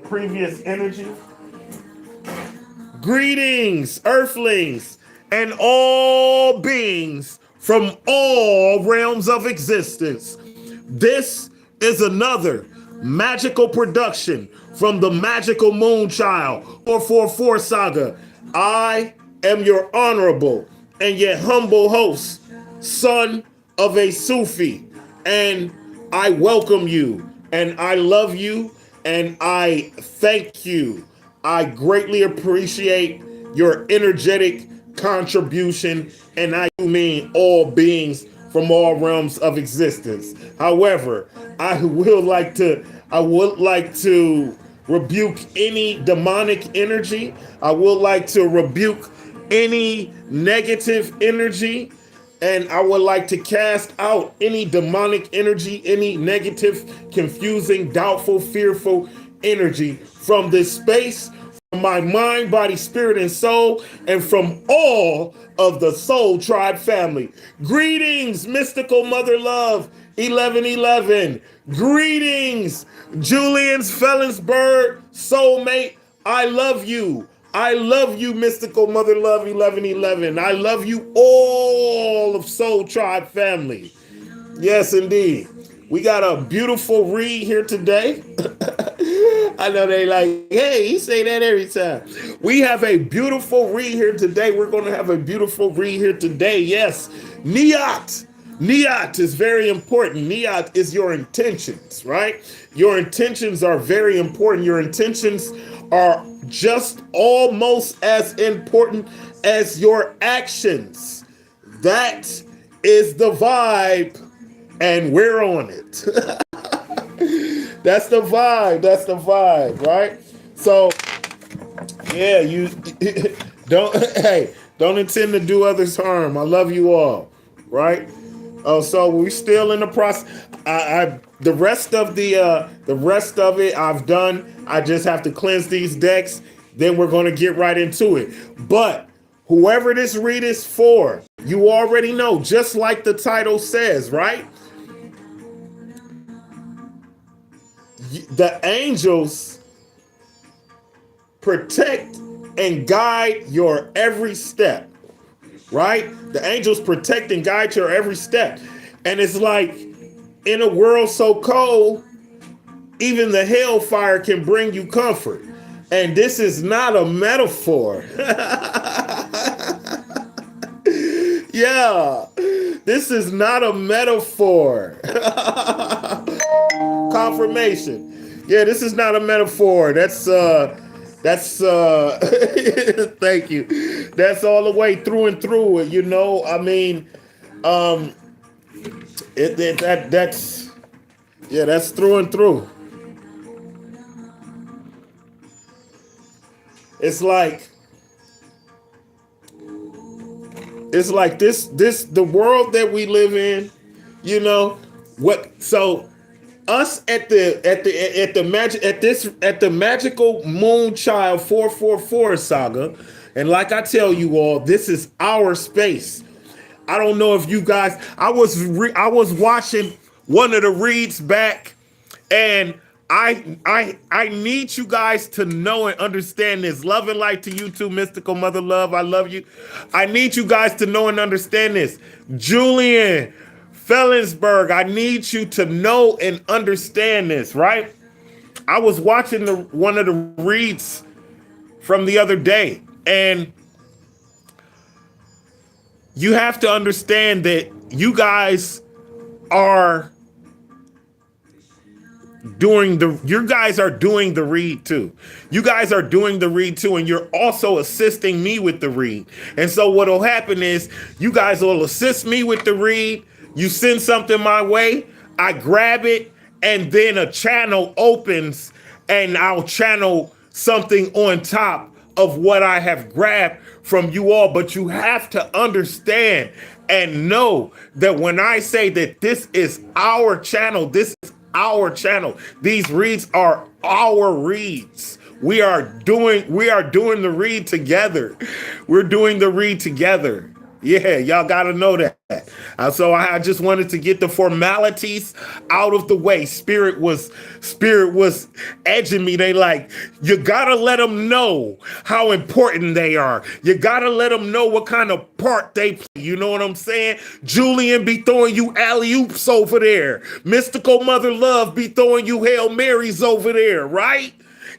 previous energy. Greetings, earthlings, and all beings from all realms of existence. This is another magical production from the Magical Moonchild 444 Saga. I am your honorable and yet humble host, son of a Sufi, and I welcome you, and I love you, and I thank you. I greatly appreciate your energetic contribution, and I do mean all beings from all realms of existence. However, I would like to rebuke any demonic energy. I would like to rebuke any negative energy, and I would like to cast out any demonic energy, any negative, confusing, doubtful, fearful energy from this space, from my mind, body, spirit, and soul, and from all of the Soul Tribe family. Greetings, Mystical Mother Love 1111. Greetings, Julian's Felonsberg soulmate. I love you. I love you, Mystical Mother Love 1111. I love you, all of Soul Tribe family. Yes, indeed. We got a beautiful read here today. I know they like, hey, you say that every time. We have a beautiful read here today. We're going to have a beautiful read here today. Yes, Niyat. Niyat is very important. Niyat is your intentions, right? Your intentions are very important. Your intentions are just almost as important as your actions. That is the vibe, and we're on it. That's the vibe. That's the vibe, right? So, yeah, you don't intend to do others harm. I love you all, right? Oh, so we're still in the process. The rest of it I've done. I just have to cleanse these decks. Then we're going to get right into it. But whoever this read is for, you already know, just like the title says, right? The angels protect and guide your every step, right? The angels protect and guide your every step. And it's like, in a world so cold, even the hellfire can bring you comfort. And this is not a metaphor. Yeah, this is not a metaphor. Confirmation. Yeah, this is not a metaphor. That's thank you. That's all the way through and through. You know, I mean, that's through and through. It's like this the world that we live in, you know, so us at the Magical Moonchild 444 Saga, and like I tell you all, this is our space. I don't know if you guys, I was watching one of the reads back, and I need you guys to know and understand this. Love and light to you too, Mystical Mother Love. I love you. I need you guys to know and understand this. Julian Felonsberg, I need you to know and understand this, right? I was watching one of the reads from the other day, and you have to understand that you guys are doing the read too. You guys are doing the read too, and you're also assisting me with the read. And so what'll happen is you guys will assist me with the read. You send something my way, I grab it, and then a channel opens, and I'll channel something on top of what I have grabbed from you all. But you have to understand and know that when I say that this is our channel, this is our channel. These reads are our reads. We are doing the read together. We're doing the read together. Yeah, y'all gotta know that. So I just wanted to get the formalities out of the way. Spirit was edging me. They like, you gotta let them know how important they are. You gotta let them know what kind of part they play. You know what I'm saying? Julian be throwing you alley oops over there. Mystical Mother Love be throwing you Hail Marys over there, right?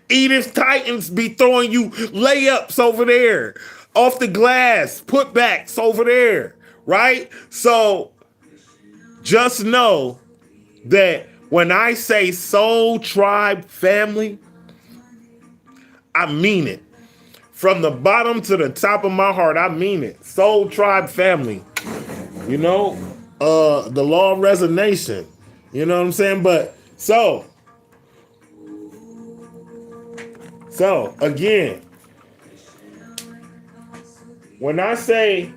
Edith Titans be throwing you layups over there. Off the glass, putbacks over there, right? So just know that when I say soul tribe family, I mean it. From the bottom to the top of my heart, I mean it. Soul tribe family. You know, the law of resonation. You know what I'm saying? But so again, when I say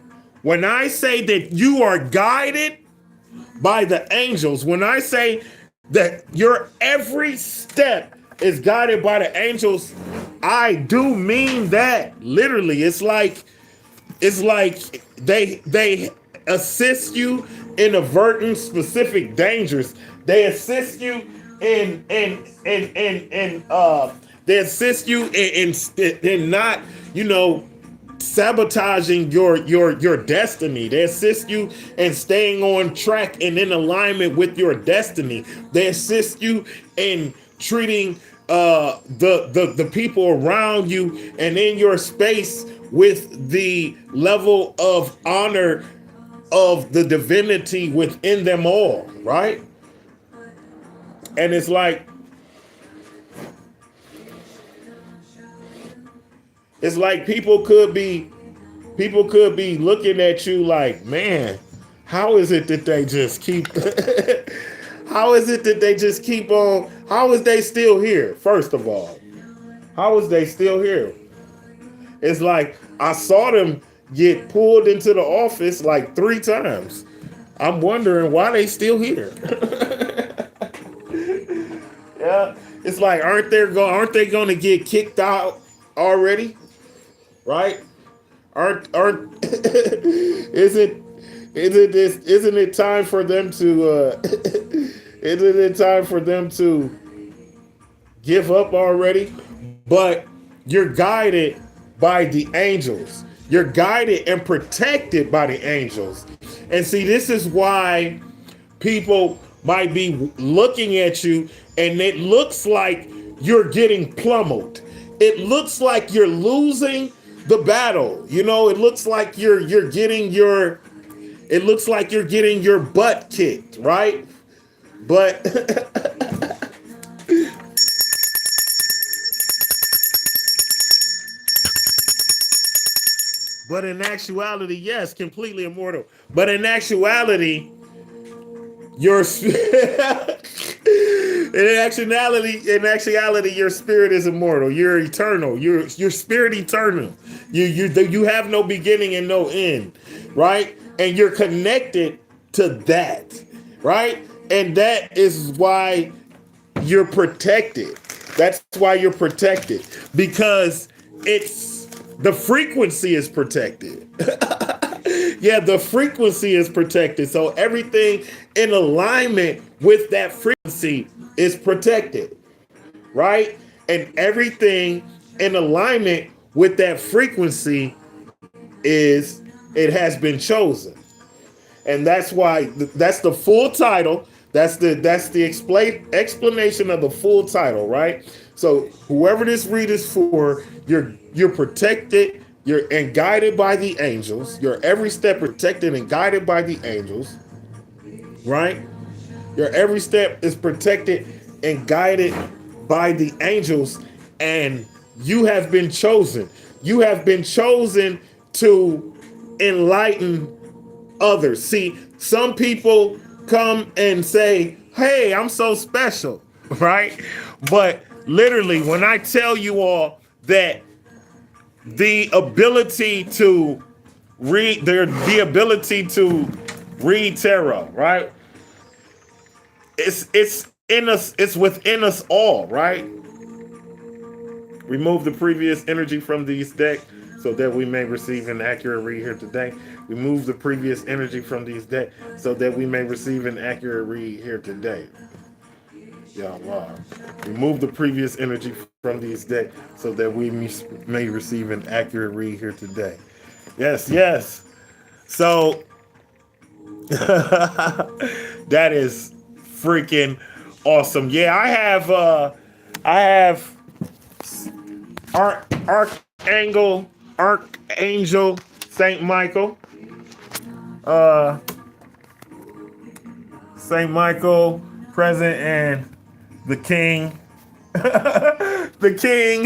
that you are guided by the angels, when I say that your every step is guided by the angels, I do mean that literally. It's like they assist you in averting specific dangers. They assist you in they assist you in not, sabotaging your destiny. They assist you in staying on track and in alignment with your destiny. They assist you in treating the people around you and in your space with the level of honor of the divinity within them all, right? And it's like people could be looking at you like, man, how is it that they just keep how is they still here? First of all, how is they still here? It's like I saw them get pulled into the office like 3 times. I'm wondering why they still here. Yeah, it's like aren't they going to get kicked out already? Right? Isn't it time for them to isn't it time for them to give up already? But you're guided by the angels. You're guided and protected by the angels. And see, this is why people might be looking at you and it looks like you're getting pummeled. It looks like you're losing the battle. It looks like you're getting your butt kicked, right? But but in actuality, yes, completely immortal. But in actuality, your in actuality, your spirit is immortal. You're eternal. Your spirit eternal. You have no beginning and no end, right? And you're connected to that, right? And that is why you're protected. That's why you're protected, because the frequency is protected. Yeah, the frequency is protected. So everything in alignment with that frequency is protected, right? And everything in alignment with that frequency it has been chosen. And that's why that's the full title. That's the explanation of the full title, right? So whoever this read is for, you're protected, and guided by the angels. Your every step protected and guided by the angels, right? Your every step is protected and guided by the angels, and you have been chosen. You have been chosen to enlighten others. See, some people come and say, hey, I'm so special, right? But literally, when I tell you all that the ability to read tarot, right? It's in us, it's within us all, right? Remove the previous energy from these decks so that we may receive an accurate read here today. Remove the previous energy from these days so that we may receive an accurate read here today. Ya Allah. Remove the previous energy from these days so that we may receive an accurate read here today. Yes, yes. So that is freaking awesome. Yeah, I have Archangel Saint Michael. Saint Michael present and the king. The king.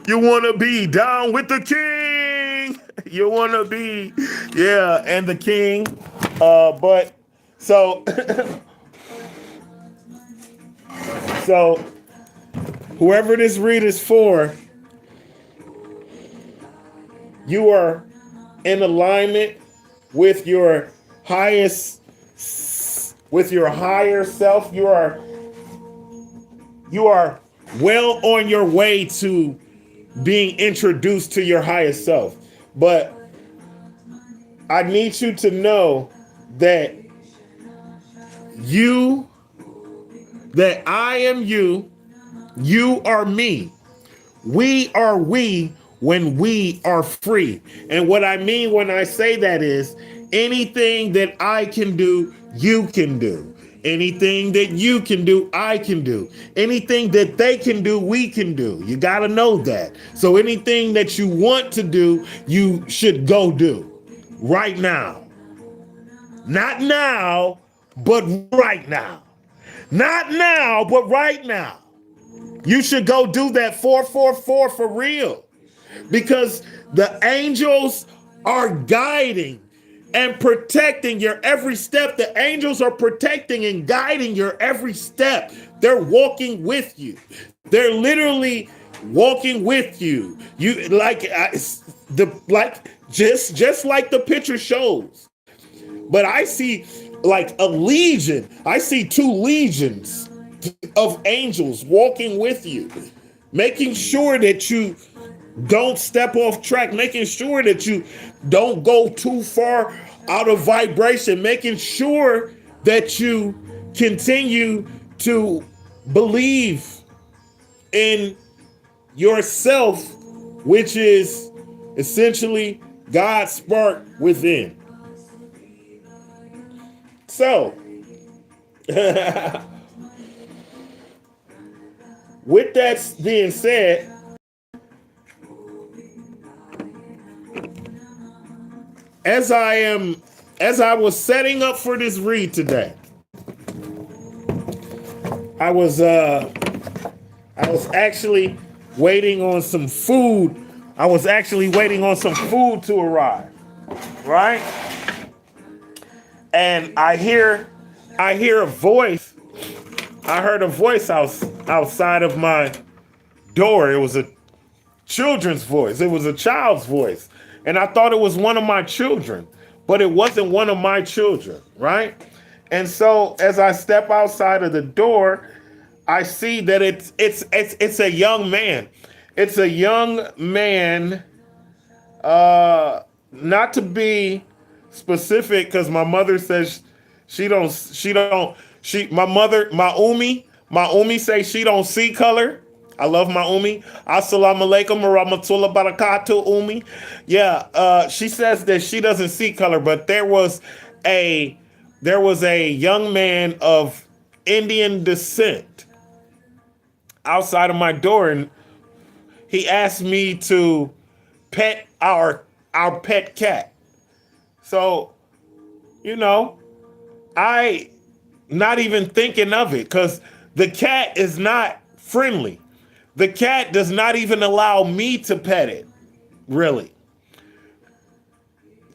You want to be down with the king. You want to be, yeah, and the king. But so, so whoever this read is for, you are in alignment with your highest, with your higher self. You are well on your way to being introduced to your highest self. But I need you to know that I am you, you are me. We are we when we are free. And what I mean when I say that is anything that I can do, you can do. Anything that you can do, I can do. Anything that they can do, we can do. You got to know that. So anything that you want to do, you should go do right now. Not now, but right now. Not now, but right now. You should go do that 444 for real. Because the angels are guiding and protecting your every step. The angels are protecting and guiding your every step. They're walking with you. They're literally walking with you. You just like the picture shows. But I see like a legion. I see 2 legions of angels walking with you, making sure that you don't step off track, making sure that you don't go too far out of vibration, making sure that you continue to believe in yourself, which is essentially God's spark within. So, with that being said, as I was setting up for this read today, I was actually waiting on some food. I was actually waiting on some food to arrive, right? And I hear a voice. I heard a voice outside of my door. It was a children's voice. It was a child's voice. And I thought it was one of my children, but it wasn't one of my children, right? And so as I step outside of the door, I see that it's a young man. It's a young man, not to be specific, because my mother says my Umi say she don't see color. I love my Umi. Assalamu alaikum wa rahmatullahi wa barakatuh, Umi. Yeah, she says that she doesn't see color, but there was a young man of Indian descent outside of my door, and he asked me to pet our pet cat. So, I not even thinking of it, because the cat is not friendly. The cat does not even allow me to pet it, really.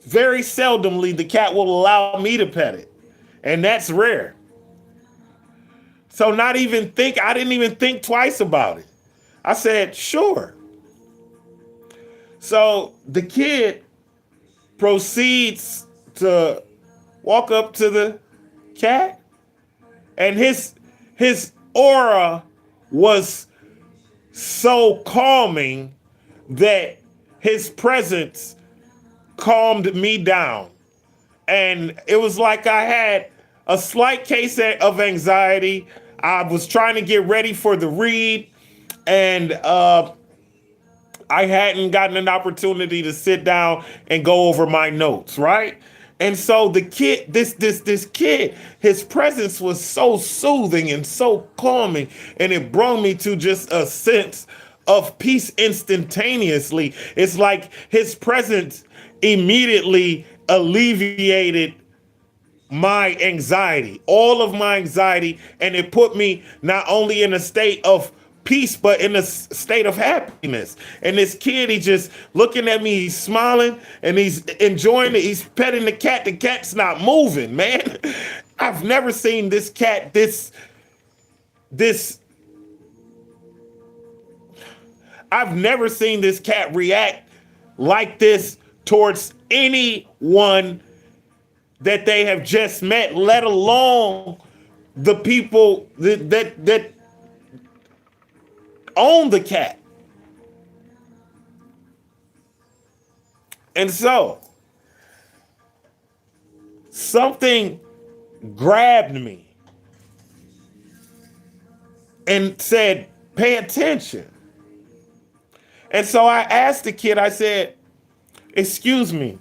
Very seldomly, the cat will allow me to pet it, and that's rare. So I didn't even think twice about it. I said, sure. So the kid proceeds to walk up to the cat, and his aura was so calming that his presence calmed me down. And it was like I had a slight case of anxiety. I was trying to get ready for the read, and I hadn't gotten an opportunity to sit down and go over my notes, right? And so the kid, this kid, his presence was so soothing and so calming, and it brought me to just a sense of peace instantaneously. It's like his presence immediately alleviated my anxiety, all of my anxiety, and it put me not only in a state of peace, but in a state of happiness. And this kid, he just looking at me, he's smiling, and he's enjoying it. He's petting the cat. The cat's not moving, man. I've never seen this cat I've never seen this cat react like this towards anyone that they have just met, let alone the people that own the cat. And so something grabbed me and said, pay attention. And so I asked the kid, I said, excuse me.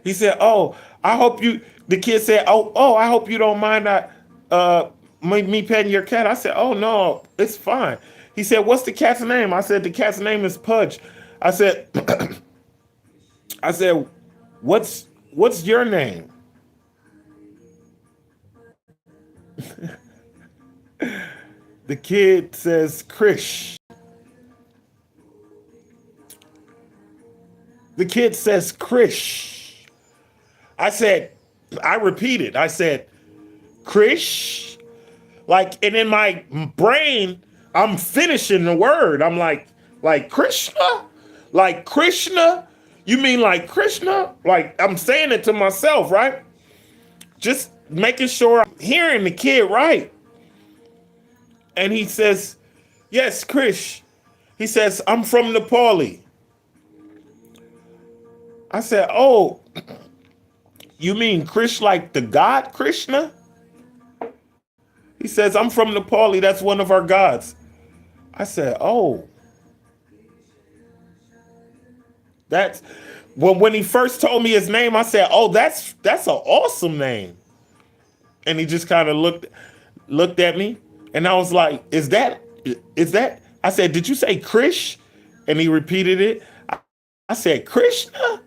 He said, oh, the kid said, oh, I hope you don't mind me petting your cat. I said, oh, no, it's fine. He said, what's the cat's name? I said, the cat's name is Pudge. I said, what's your name? The kid says, Krish. The kid says, Krish. I repeated, I said, Krish? And in my brain, I'm finishing the word. I'm like Krishna? Like Krishna? You mean like Krishna? Like I'm saying it to myself, right? Just making sure I'm hearing the kid right. And he says, yes, Krish. He says, I'm from Nepali. I said, oh, you mean Krish like the god Krishna? He says, I'm from Nepali. That's one of our gods. I said, oh. That's when he first told me his name, I said, oh, that's an awesome name. And he just kind of looked at me, and I was like, is that? I said, did you say Krish? And he repeated it. I said, Krishna?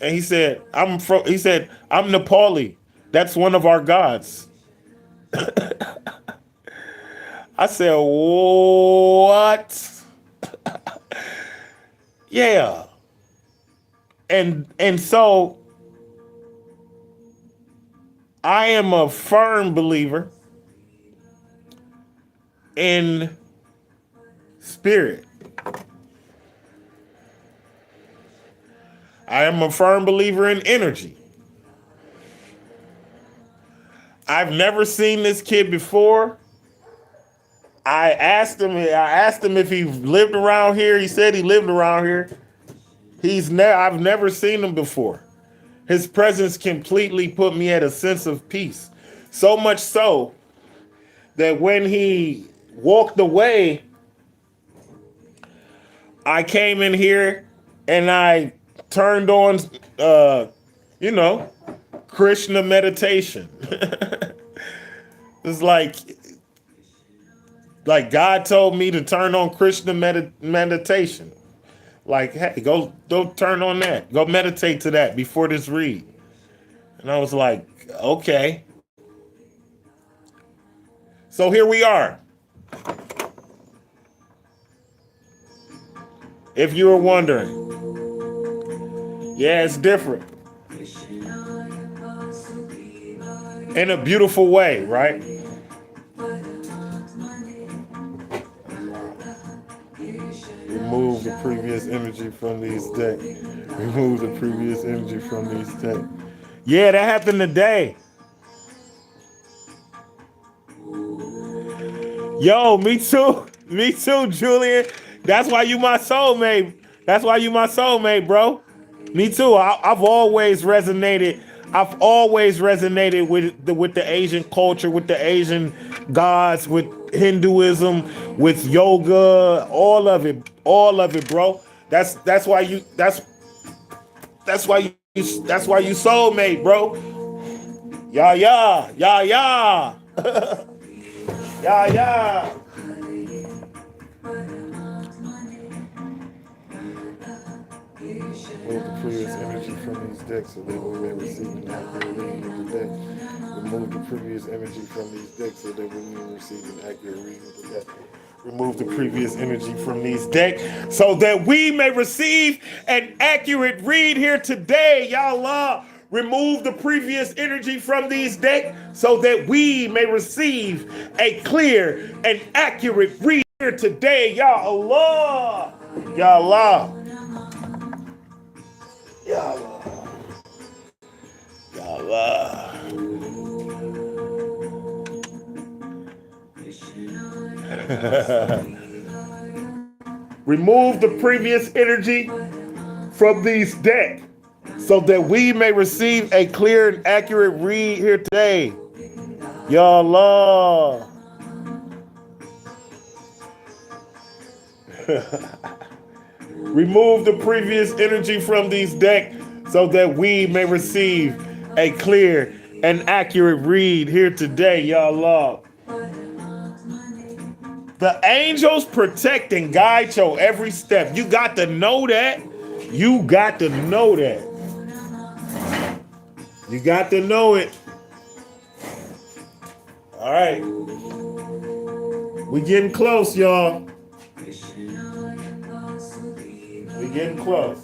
And he said, I'm Nepali. That's one of our gods. I said, what? Yeah. And so I am a firm believer in spirit. I am a firm believer in energy. I've never seen this kid before. I asked him if he lived around here. He said he lived around here. I've never seen him before. His presence completely put me at a sense of peace. So much so that when he walked away, I came in here and I turned on, Krishna meditation. It's like God told me to turn on Krishna meditation. Like, hey, go turn on that. Go meditate to that before this read. And I was like, okay. So here we are. If you were wondering, yeah, it's different. In a beautiful way, right? Remove the previous energy from these decks. Remove the previous energy from these decks. Yeah, that happened today. Yo, me too. Me too, Julian. That's why you my soulmate. That's why you my soulmate, bro. Me too. I've always resonated. I've always resonated with the Asian culture, with the Asian gods, with Hinduism, with yoga, all of it, bro. That's why you that's why you soulmate, bro. Yeah, yeah, yeah, yeah, yeah, yeah. Remove the previous energy from these decks so that we may receive an accurate reading of the deck. Remove the previous energy from these decks so that we may receive an accurate reading of the deck. Remove the previous energy from these decks so that we may receive an accurate read here today. Y'all, remove the previous energy from these decks so that we may receive a clear and accurate read here today. Y'all, y'all. Yalla. Yalla. Remove the previous energy from these decks so that we may receive a clear and accurate read here today. Yalla. Remove the previous energy from these decks so that we may receive a clear and accurate read here today, y'all. The angels protect and guide your every step. You got to know that. You got to know that. You got to know it. All right. We getting close, y'all. We getting close.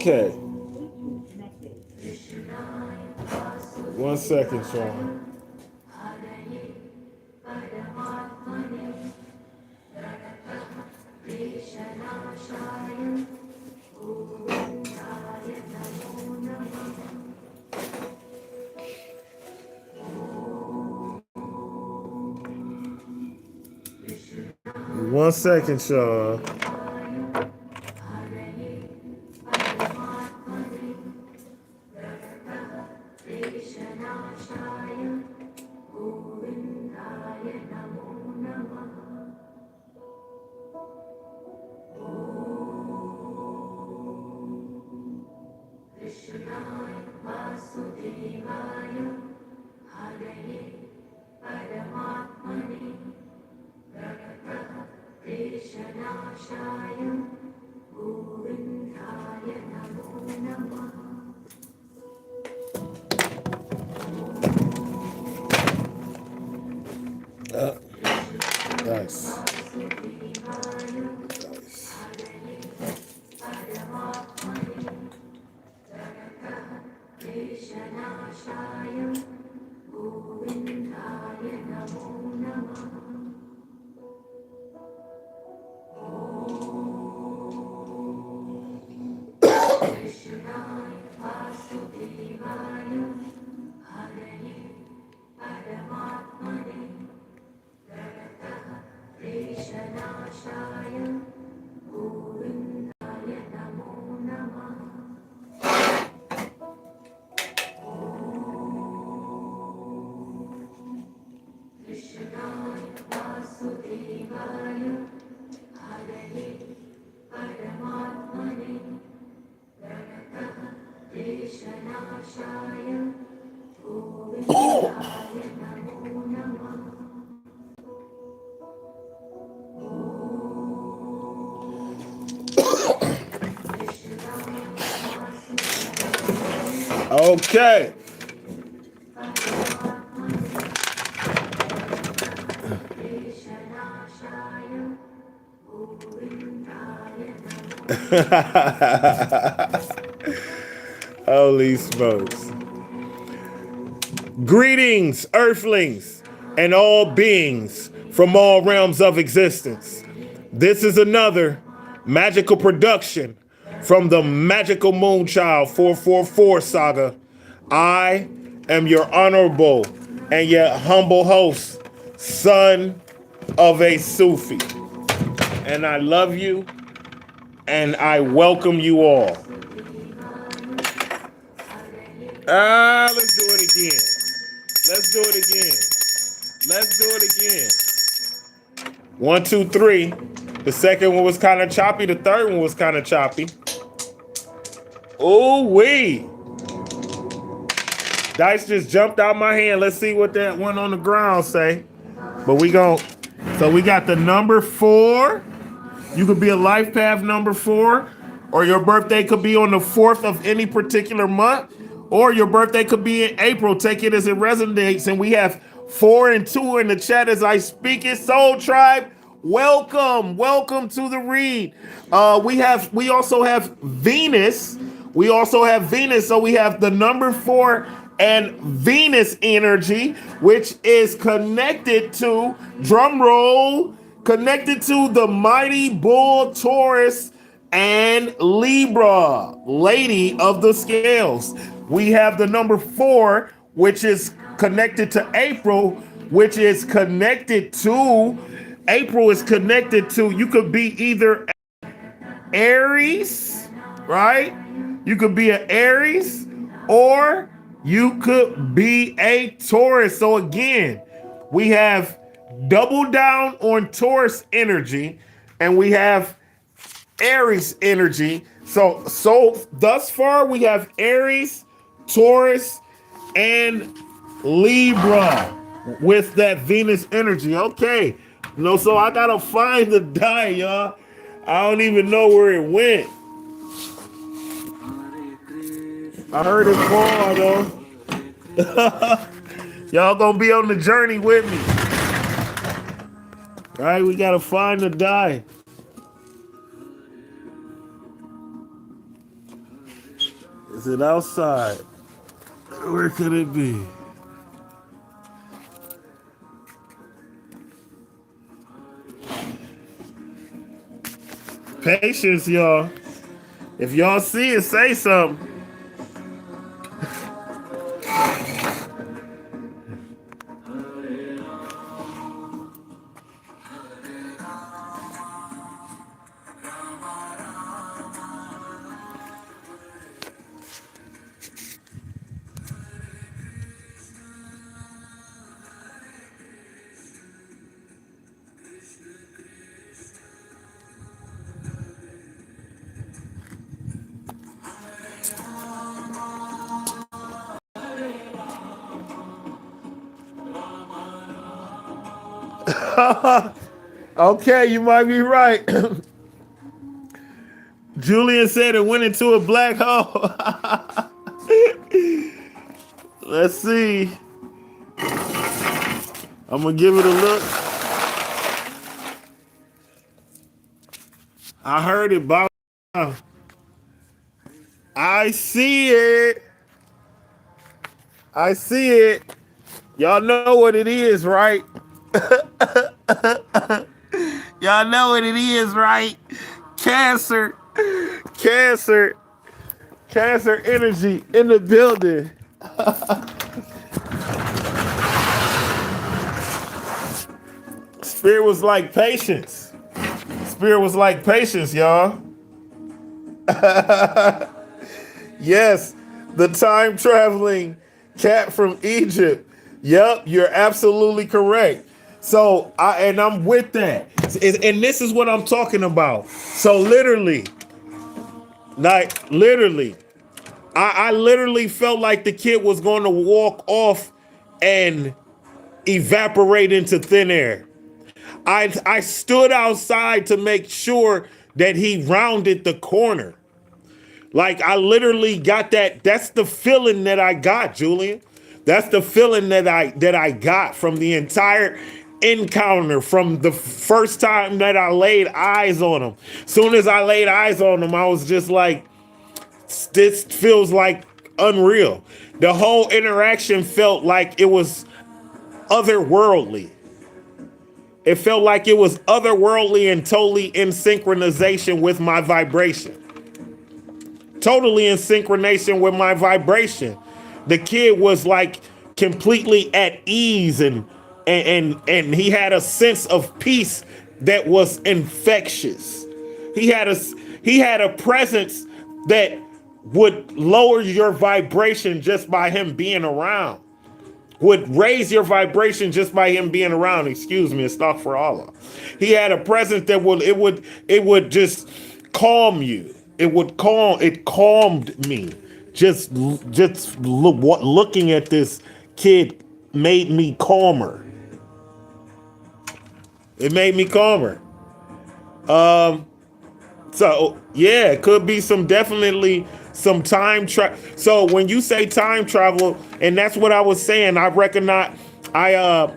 Okay. 1 second, Sean. One second, Sean. Nice. Okay. Holy smokes. Greetings, earthlings, and all beings from all realms of existence. This is another magical production from the Magical Moonchild 444 saga. I am your honorable and yet humble host, son of a Sufi. And I love you and I welcome you all. Let's do it again. Let's do it again. Let's do it again. 1, 2, 3. The second one was kind of choppy. The third one was kind of choppy. Ooh wee. Dice just jumped out my hand. Let's see what that one on the ground say. But we gon' so we got the number 4. You could be a life path number 4, or your birthday could be on the 4th of any particular month, or your birthday could be in April. Take it as it resonates. And we have 4 and 2 in the chat as I speak it. Soul Tribe, welcome to the read. We also have Venus. So we have the number 4 and Venus energy, which is connected to, drum roll, connected to the mighty bull Taurus and Libra, lady of the scales. We have the number 4, which is connected to April, which is connected to, you could be either Aries, right? You could be an Aries, or you could be a Taurus. So again, we have double down on Taurus energy, and we have Aries energy. So thus far we have Aries, Taurus, and Libra with that Venus energy. Okay. So I gotta find the die, y'all. I don't even know where it went. I heard it fall though. Y'all gonna be on the journey with me. All right, we gotta find the die. Is it outside? Where could it be? Patience, y'all. If y'all see it, say something. Okay, you might be right. Julian said it went into a black hole. Let's see. I'm gonna give it a look. I heard it, Bob. I see it. I see it. Y'all know what it is, right? Y'all know what it is, right? Cancer energy in the building. Spirit was like patience. Spirit was like patience, y'all. Yes, the time traveling cat from Egypt. Yep, you're absolutely correct. So I'm with that. And this is what I'm talking about. So literally, I literally felt like the kid was going to walk off and evaporate into thin air. I stood outside to make sure that he rounded the corner. Like I literally got that. That's the feeling that I got, Julian. That's the feeling that I got from the entire encounter, from the first time that I laid eyes on him. Soon as I laid eyes on him, I was just like, this feels like unreal. The whole interaction felt like it was otherworldly. It felt like it was otherworldly and totally in synchronization with my vibration. Totally in synchronization with my vibration. The kid was like completely at ease and he had a sense of peace that was infectious. He had a presence that would lower your vibration just by him being around. Would raise your vibration just by him being around. Excuse me, astaghfirullah. He had a presence that would just calm you. It calmed me. Just looking at this kid made me calmer. It made me calmer. So yeah, it could be definitely some time travel. So when you say time travel, and that's what I was saying, I recognize, I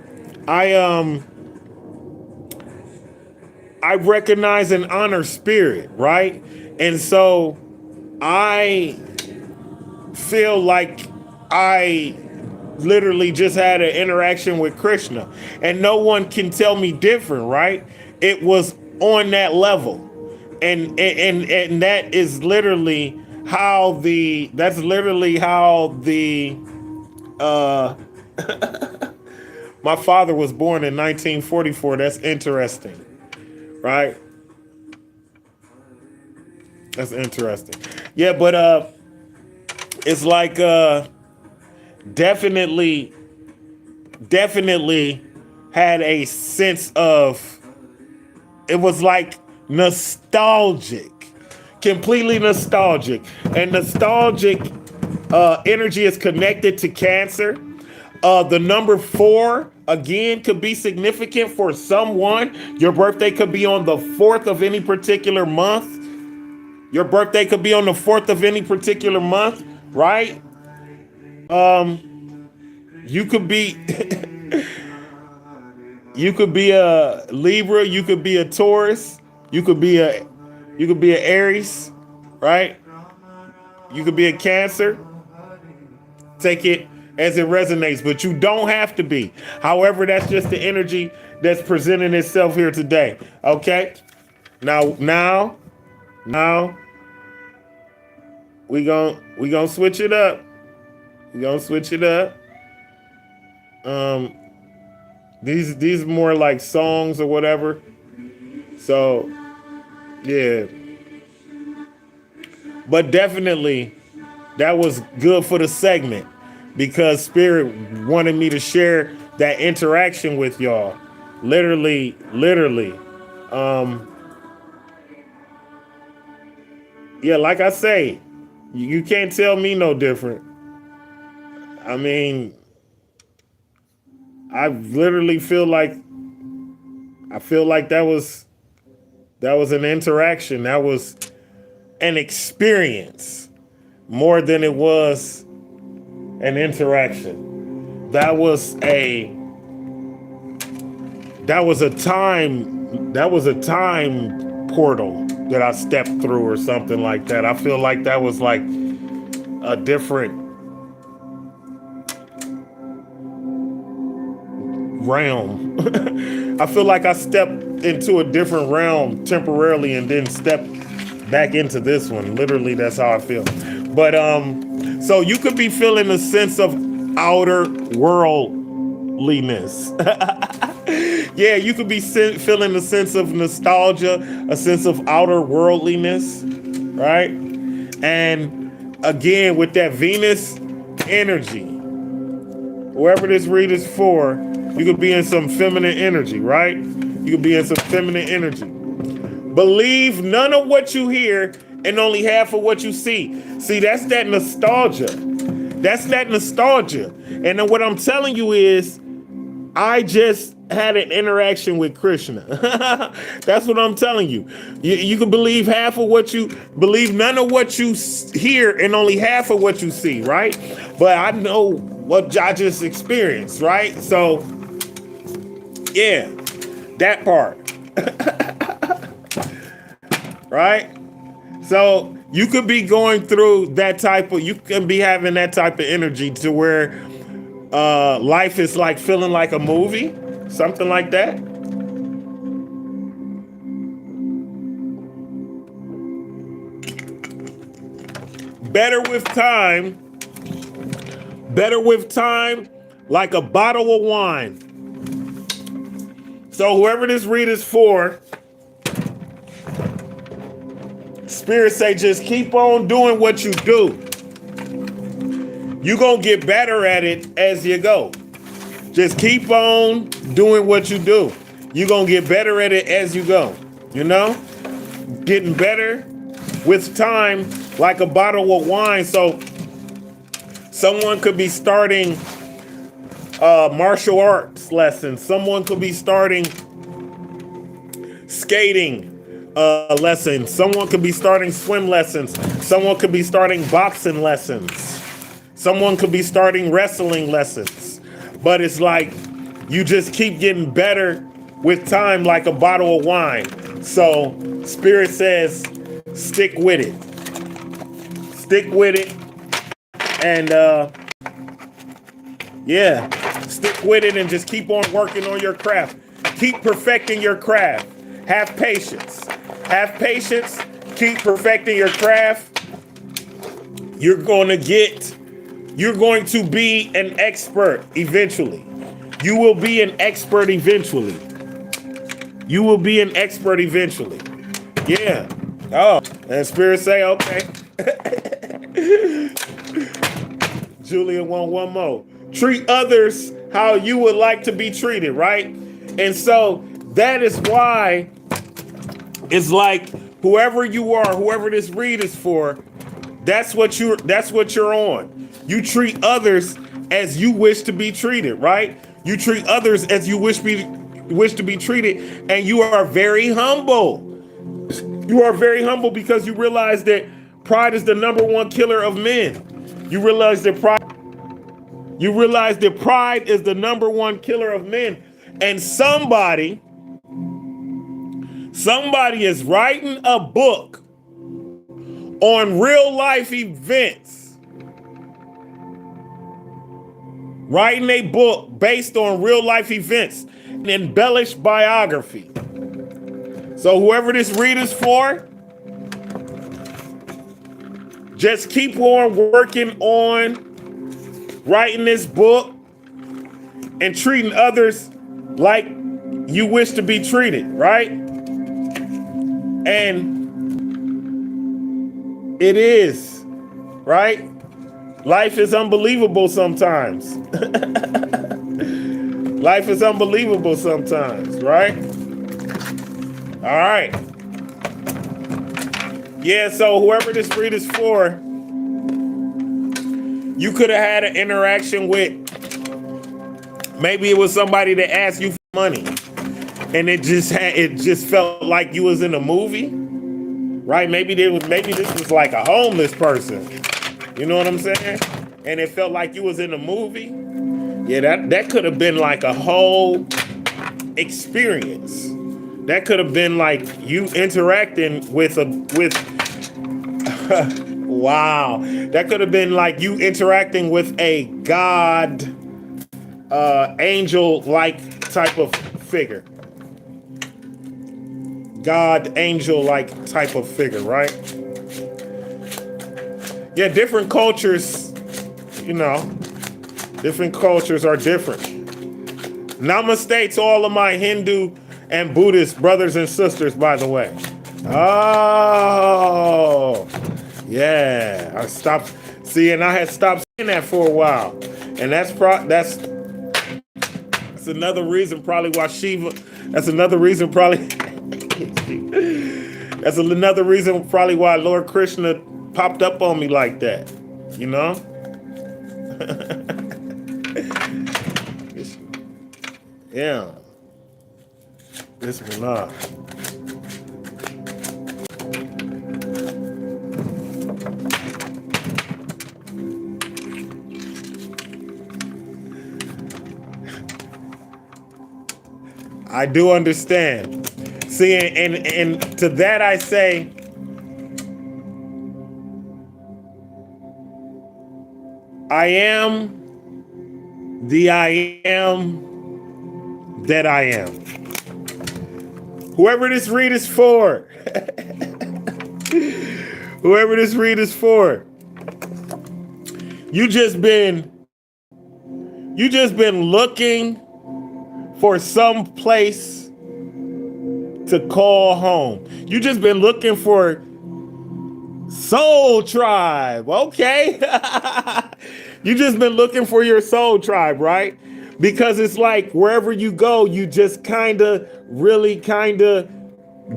recognize and honor spirit, right? And so I feel like I literally just had an interaction with Krishna, and no one can tell me different, right? It was on that level. And that is literally how the my father was born in 1944. That's interesting, right? That's interesting. Yeah, but it's like definitely had a sense of, it was like nostalgic, completely nostalgic. And nostalgic energy is connected to Cancer. The number 4 again could be significant for someone. Your birthday could be on the 4th of any particular month. Your birthday could be on the 4th of any particular month, right? You could be you could be a Libra, you could be a Taurus, you could be an Aries, right? You could be a Cancer. Take it as it resonates, but you don't have to be. However, that's just the energy that's presenting itself here today. Okay? Now we gonna switch it up. We're gonna switch it up. These are more like songs or whatever. So yeah. But definitely that was good for the segment, because Spirit wanted me to share that interaction with y'all. Literally. Yeah, like I say, you can't tell me no different. I mean, I literally feel like that was an interaction. That was an experience more than it was an interaction. That was a time portal that I stepped through or something like that. I feel like that was like a different realm. I feel like I stepped into a different realm temporarily and then stepped back into this one. Literally, that's how I feel. But so you could be feeling a sense of outer worldliness. Yeah, you could be feeling a sense of nostalgia, a sense of outer worldliness, right? And again, with that Venus energy, whoever this read is for, you could be in some feminine energy, right? You could be in some feminine energy. Believe none of what you hear and only half of what you see. See, that's that nostalgia. That's that nostalgia. And then what I'm telling you is, I just had an interaction with Krishna. That's what I'm telling you. You can believe half of what you believe, none of what you hear, and only half of what you see, right? But I know what I just experienced, right? So, yeah, that part. Right? So you could be going through that type of, you can be having that type of energy to where life is like feeling like a movie, something like that. Better with time, like a bottle of wine. So whoever this read is for, Spirit say, just keep on doing what you do. You're going to get better at it as you go. Just keep on doing what you do. You're going to get better at it as you go. You know? Getting better with time, like a bottle of wine. So someone could be starting martial arts lessons. Someone could be starting skating lessons. Someone could be starting swim lessons. Someone could be starting boxing lessons. Someone could be starting wrestling lessons. But it's like you just keep getting better with time, like a bottle of wine. So Spirit says, stick with it. Stick with it. And yeah, stick with it and just keep on working on your craft. Keep perfecting your craft. Have patience. Have patience. Keep perfecting your craft. You're going to be an expert eventually. You will be an expert eventually. You will be an expert eventually. Yeah. Oh, and Spirit say, okay. Julia want one more. Treat others how you would like to be treated, right? And so that is why it's like whoever you are, whoever this read is for, that's what you're on. You treat others as you wish to be treated, right? You treat others as you wish to be treated, and you are very humble. You are very humble because you realize that pride is the number one killer of men. You realize that pride is the number one killer of men. And somebody is writing a book on real life events. Writing a book based on real life events, an embellished biography. So whoever this read is for, just keep on working on writing this book and treating others like you wish to be treated, right? And it is, right? Life is unbelievable sometimes. Life is unbelievable sometimes, right? All right. Yeah, so whoever this read is for, you could have had an interaction with, maybe it was somebody that asked you for money, and it just felt like you was in a movie, right? Maybe this was like a homeless person. You know what I'm saying? And it felt like you was in a movie. Yeah, that could have been like a whole experience. That could have been like you interacting with wow. That could have been like you interacting with a God, angel-like type of figure. God, angel-like type of figure, right? Yeah, different cultures, different cultures are different. Namaste to all of my Hindu and Buddhist brothers and sisters, by the way. Oh, yeah. I had stopped saying that for a while. And that's another reason probably why Shiva, that's another reason probably That's another reason probably why Lord Krishna popped up on me like that. You know? Yeah. Bismillah. I do understand. See, and to that I say, I am the I am that I am. Whoever this read is for. Whoever this read is for. You just been looking for some place to call home. You just been looking for soul tribe. Okay. You just been looking for your soul tribe, right? Because it's like wherever you go, you just really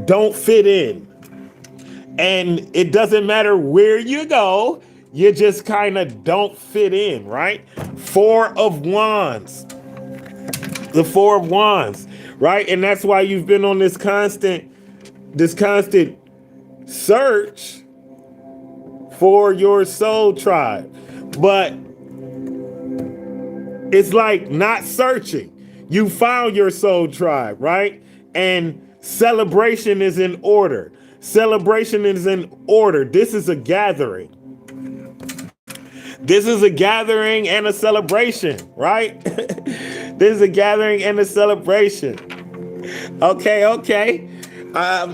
don't fit in. And it doesn't matter where you go, you just don't fit in, right? Four of Wands. The Four of Wands, right? And that's why you've been on this constant search for your soul tribe. But it's like not searching. You found your soul tribe, right? And celebration is in order. Celebration is in order. This is a gathering. This is a gathering and a celebration, right? This is a gathering and a celebration. Okay.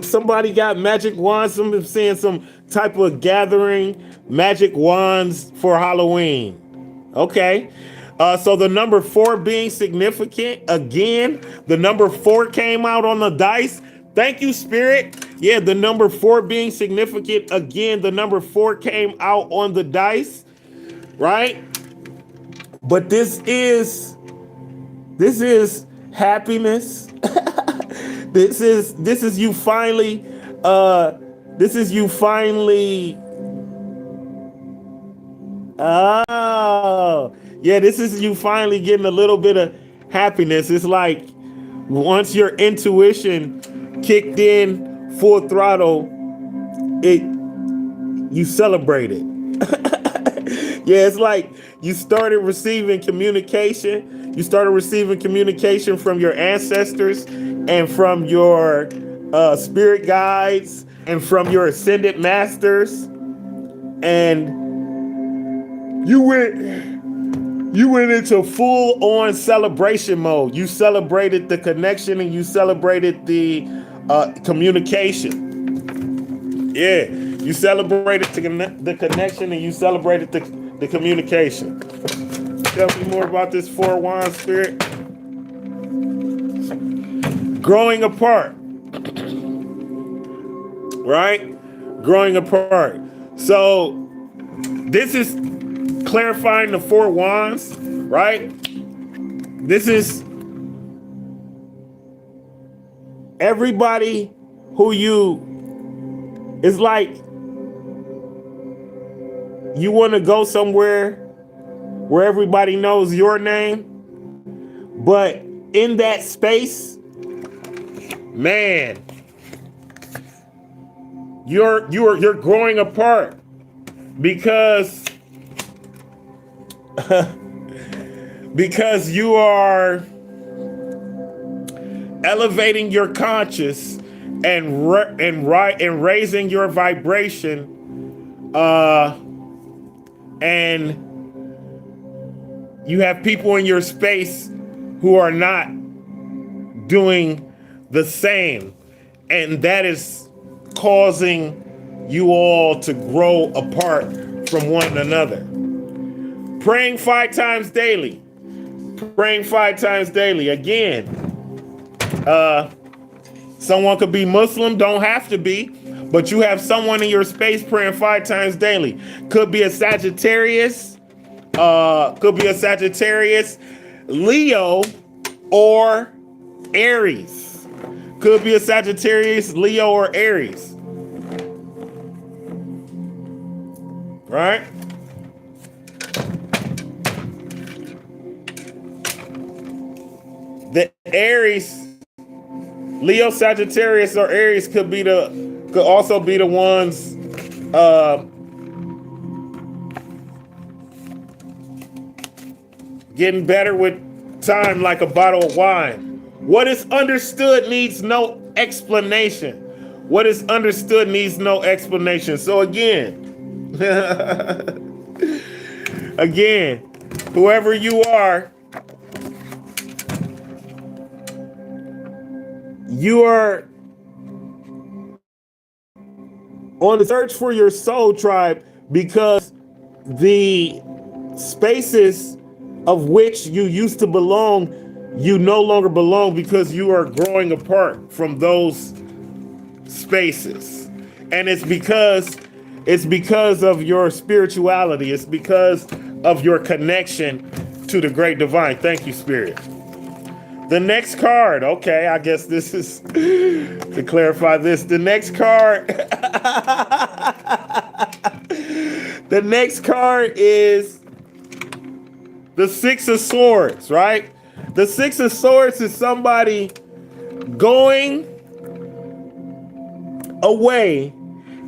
Somebody got magic wands. I'm seeing some type of gathering, magic wands for Halloween. Okay. So the number 4 being significant, again, the number 4 came out on the dice. Thank you, Spirit. Yeah, the number 4 being significant, again, the number 4 came out on the dice, right? But this is happiness. This is you finally oh yeah, this is you finally getting a little bit of happiness. It's like once your intuition kicked in full throttle, you celebrate it. Yeah, it's like you started receiving communication. You started receiving communication from your ancestors and from your spirit guides and from your ascended masters. And you went into full on celebration mode. You celebrated the connection and you celebrated the communication. Yeah, you celebrated the connection and you celebrated the communication. Tell me more about this 4 Wands, Spirit. Growing apart. Right? Growing apart. So this is clarifying the 4 Wands, right? This is everybody who it's like you want to go somewhere where everybody knows your name, but in that space, man, you're growing apart because because you are elevating your conscious and raising your vibration, and you have people in your space who are not doing the same, and that is causing you all to grow apart from one another. Praying 5 times daily. Praying 5 times daily. Again, someone could be Muslim, don't have to be, but you have someone in your space praying 5 times daily. Could be a Sagittarius, Leo, or Aries. Could be a Sagittarius, Leo, or Aries. right? The Aries, Leo, Sagittarius, or Aries could also be the ones getting better with time, like a bottle of wine. What is understood needs no explanation. What is understood needs no explanation. So again, again, whoever you are on the search for your soul tribe, because the spaces of which you used to belong, you no longer belong, because you are growing apart from those spaces. And it's because of your spirituality. It's because of your connection to the great divine. Thank you, Spirit. The next card, okay, I guess this is to clarify this. The next card, the next card is the Six of Swords, right? The Six of Swords is somebody going away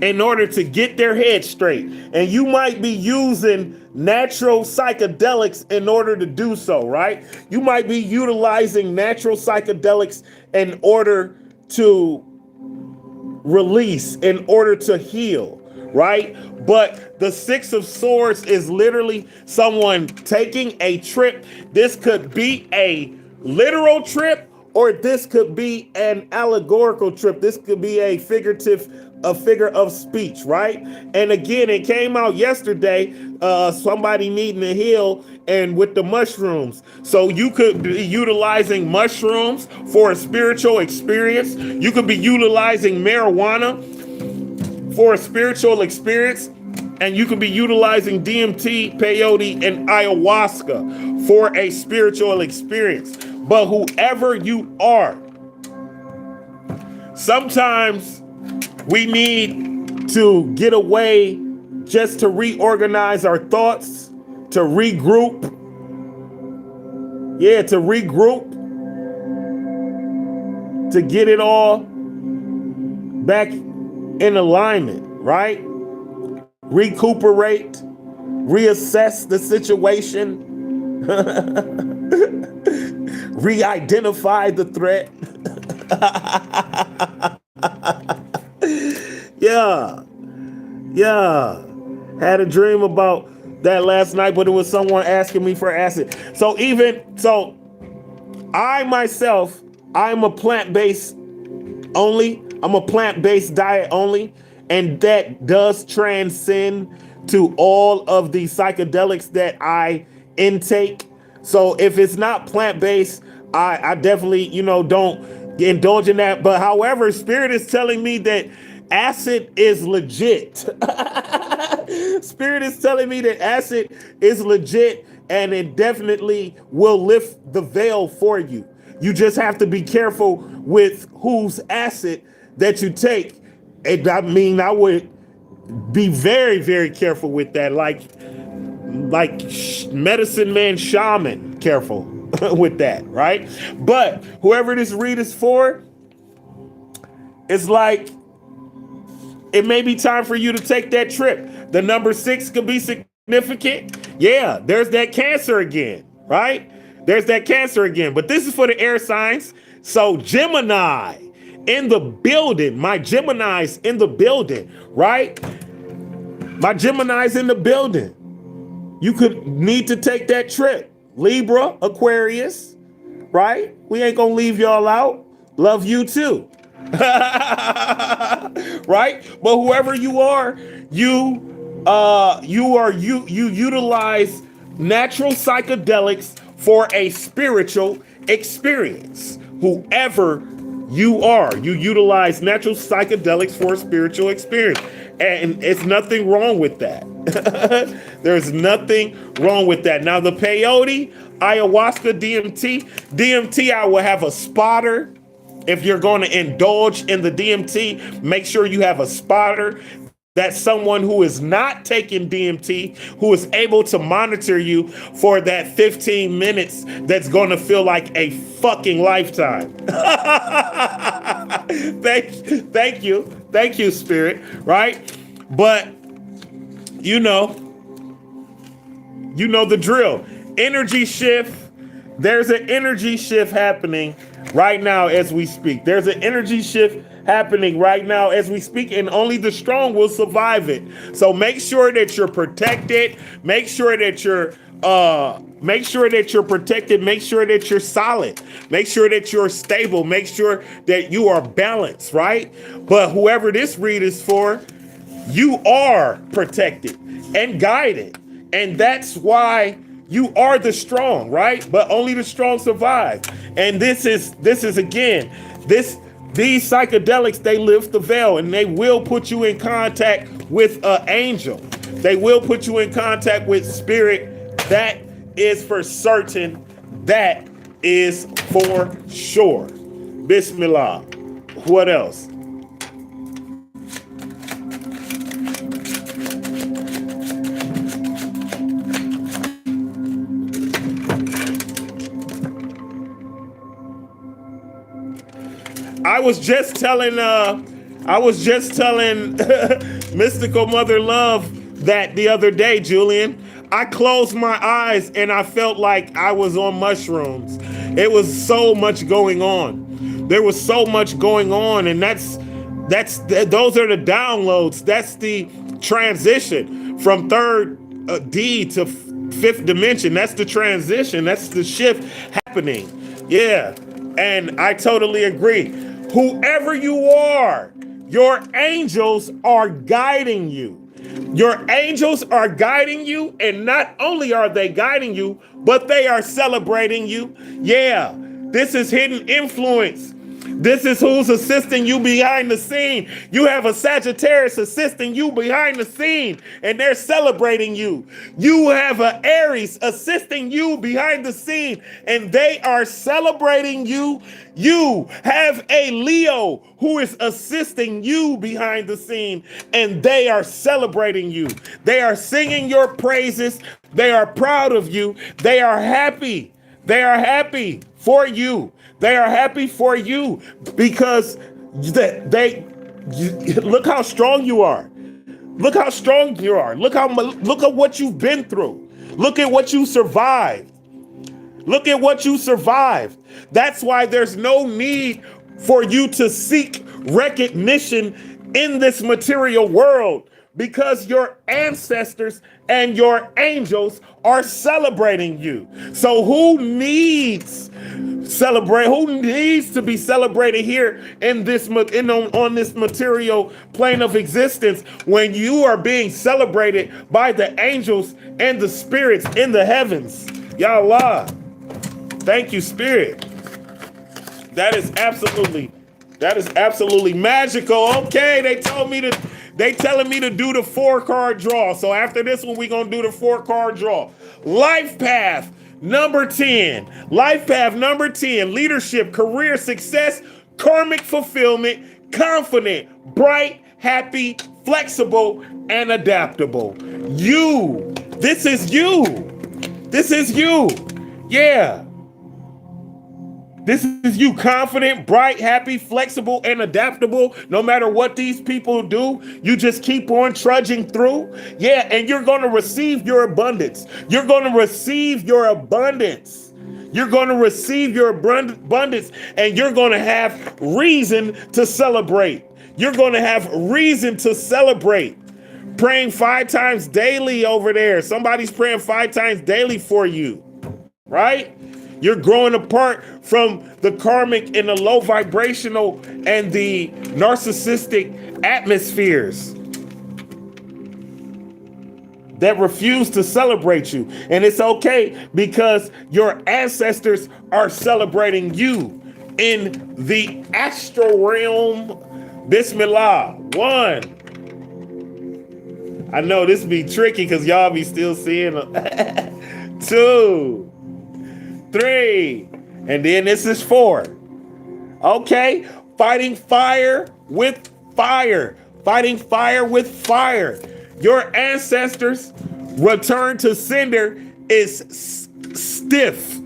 in order to get their head straight. And you might be using natural psychedelics in order to do so, right? You might be utilizing natural psychedelics in order to release, in order to heal, right? But the Six of Swords is literally someone taking a trip. This could be a literal trip, or this could be an allegorical trip. This could be a figure of speech, right? And again, it came out yesterday, somebody needing to heal, and with the mushrooms. So you could be utilizing mushrooms for a spiritual experience. You could be utilizing marijuana for a spiritual experience. And you could be utilizing DMT, peyote, and ayahuasca for a spiritual experience. But whoever you are, sometimes we need to get away just to reorganize our thoughts, to regroup. Yeah, to regroup, to get it all back in alignment, right? Recuperate, reassess the situation, re-identify the threat. Yeah. Had a dream about that last night, but it was someone asking me for acid. So I myself, I'm a plant-based only. I'm a plant-based diet only. And that does transcend to all of the psychedelics that I intake. So if it's not plant-based, I definitely, don't indulge in that. But however, Spirit is telling me that acid is legit. Spirit is telling me that acid is legit, and it definitely will lift the veil for you. You just have to be careful with whose acid that you take. I would be very, very careful with that. Like medicine man shaman, careful with that, right? But whoever this read is for, it's like, it may be time for you to take that trip. The number 6 could be significant. Yeah, there's that Cancer again, right? There's that Cancer again. But this is for the air signs. So Gemini in the building. My Gemini's in the building, right? My Gemini's in the building. You could need to take that trip. Libra, Aquarius, right? We ain't gonna leave y'all out. Love you too. Right? But whoever you are, you utilize natural psychedelics for a spiritual experience. Whoever you are, you utilize natural psychedelics for a spiritual experience. And it's nothing wrong with that. There's nothing wrong with that. Now, the peyote, ayahuasca, DMT, I will have a spotter. If you're going to indulge in the DMT, make sure you have a spotter that someone who is not taking DMT, who is able to monitor you for that 15 minutes that's going to feel like a fucking lifetime. Thank you, Spirit, right? But you know the drill. Energy shift. There's an energy shift happening right now as we speak. There's an energy shift happening right now as we speak, and only the strong will survive it. So make sure that you're protected. Make sure that you're protected. Make sure that you're solid. Make sure that you're stable. Make sure that you are balanced, right? But whoever this read is for, you are protected and guided. And that's why you are the strong, right? But only the strong survive. And this is again, these psychedelics, they lift the veil, and they will put you in contact with an angel. They will put you in contact with spirit. That is for certain. That is for sure. Bismillah. What else? I was just telling Mystical Mother Love that the other day, Julian. I closed my eyes and I felt like I was on mushrooms. It was so much going on. There was so much going on, and those are the downloads. That's the transition from third D to fifth dimension. That's the transition. That's the shift happening. Yeah. And I totally agree. Whoever you are, your angels are guiding you. Your angels are guiding you, and not only are they guiding you, but they are celebrating you. Yeah, this is hidden influence. This is who's assisting you behind the scene. You have a Sagittarius assisting you behind the scene, and they're celebrating you. You have an Aries assisting you behind the scene, and they are celebrating you. You have a Leo who is assisting you behind the scene, and they are celebrating you. They are singing your praises. They are proud of you. They are happy. They are happy for you. They are happy for you because they look how strong you are. Look how strong you are. Look at what you've been through. Look at what you survived. Look at what you survived. That's why there's no need for you to seek recognition in this material world, because your ancestors and your angels are celebrating you. So who needs to be celebrated here in this on this material plane of existence when you are being celebrated by the angels and the spirits in the heavens? Ya Allah. Thank you, Spirit. That is absolutely magical. Okay, they telling me to do the 4-card draw. So after this one, we're gonna do the 4-card draw. Life path number 10. Life path number 10. Leadership, career success, karmic fulfillment, confident, bright, happy, flexible, and adaptable. You. This is you. This is you. Yeah. This is you, confident, bright, happy, flexible, and adaptable. No matter what these people do, you just keep on trudging through. Yeah, and you're going to receive your abundance. You're going to receive your abundance. You're going to receive your abundance, and you're going to have reason to celebrate. You're going to have reason to celebrate. Praying 5 times daily over there. Somebody's praying 5 times daily for you, right? You're growing apart from the karmic and the low vibrational and the narcissistic atmospheres that refuse to celebrate you. And it's okay because your ancestors are celebrating you in the astral realm. Bismillah. 1. I know this be tricky because y'all be still seeing them. 2. 3, and then this is 4. Okay, fighting fire with fire. Fighting fire with fire. Your ancestors' return to sender is stiff.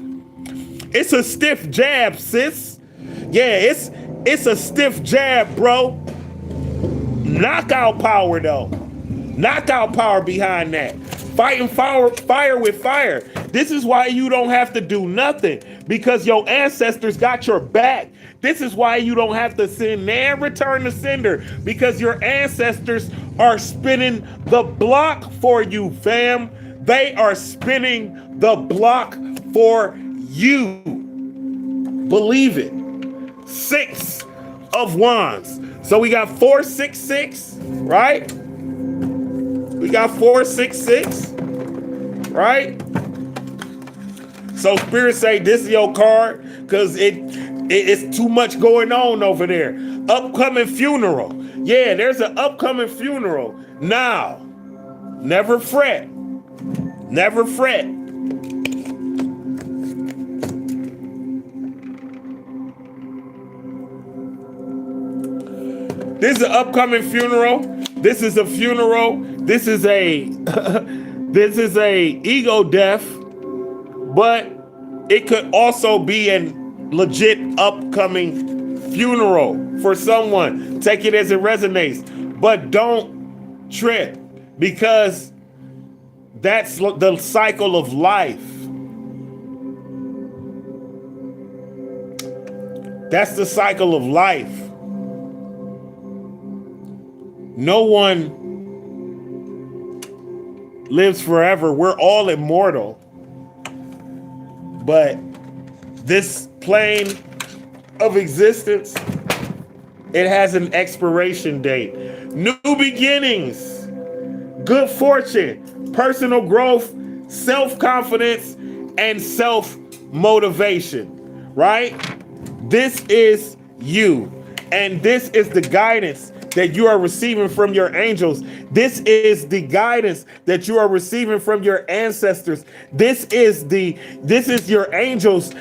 It's a stiff jab, sis. Yeah, it's a stiff jab, bro. Knockout power, though. Knockout power behind that. Fighting fire with fire. This is why you don't have to do nothing, because your ancestors got your back. This is why you don't have to send and return to sender, because your ancestors are spinning the block for you, fam. They are spinning the block for you. Believe it. 6 of Wands. So we got 466, right? We got 466, right? So Spirit say this is your card because it's too much going on over there. Upcoming funeral. Yeah, there's an upcoming funeral. Now, never fret. Never fret. This is an upcoming funeral. This is a funeral. This is a this is a ego death, but it could also be an legit upcoming funeral for someone. Take it as it resonates, but don't trip, because that's the cycle of life. That's the cycle of life. No one lives forever. We're all immortal. But this plane of existence, it has an expiration date. New beginnings, good fortune, personal growth, self-confidence, and self-motivation, right? This is you. And this is the guidance that you are receiving from your angels. This is the guidance that you are receiving from your ancestors. This is your angels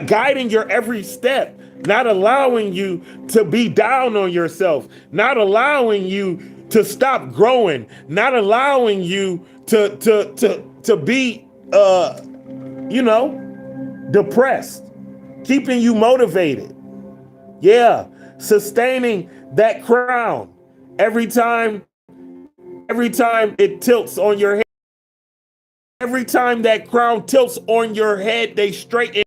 guiding your every step, not allowing you to be down on yourself, not allowing you to stop growing, not allowing you to be depressed, keeping you motivated. Yeah, sustaining that crown every time it tilts on your head. Every time that crown tilts on your head, they straighten.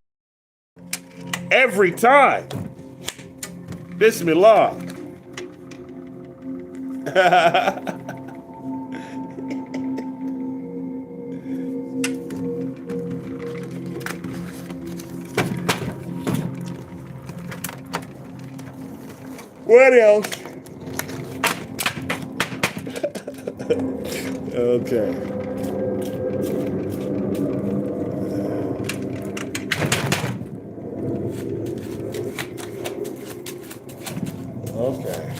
Every time. Bismillah. What else? Okay. Okay.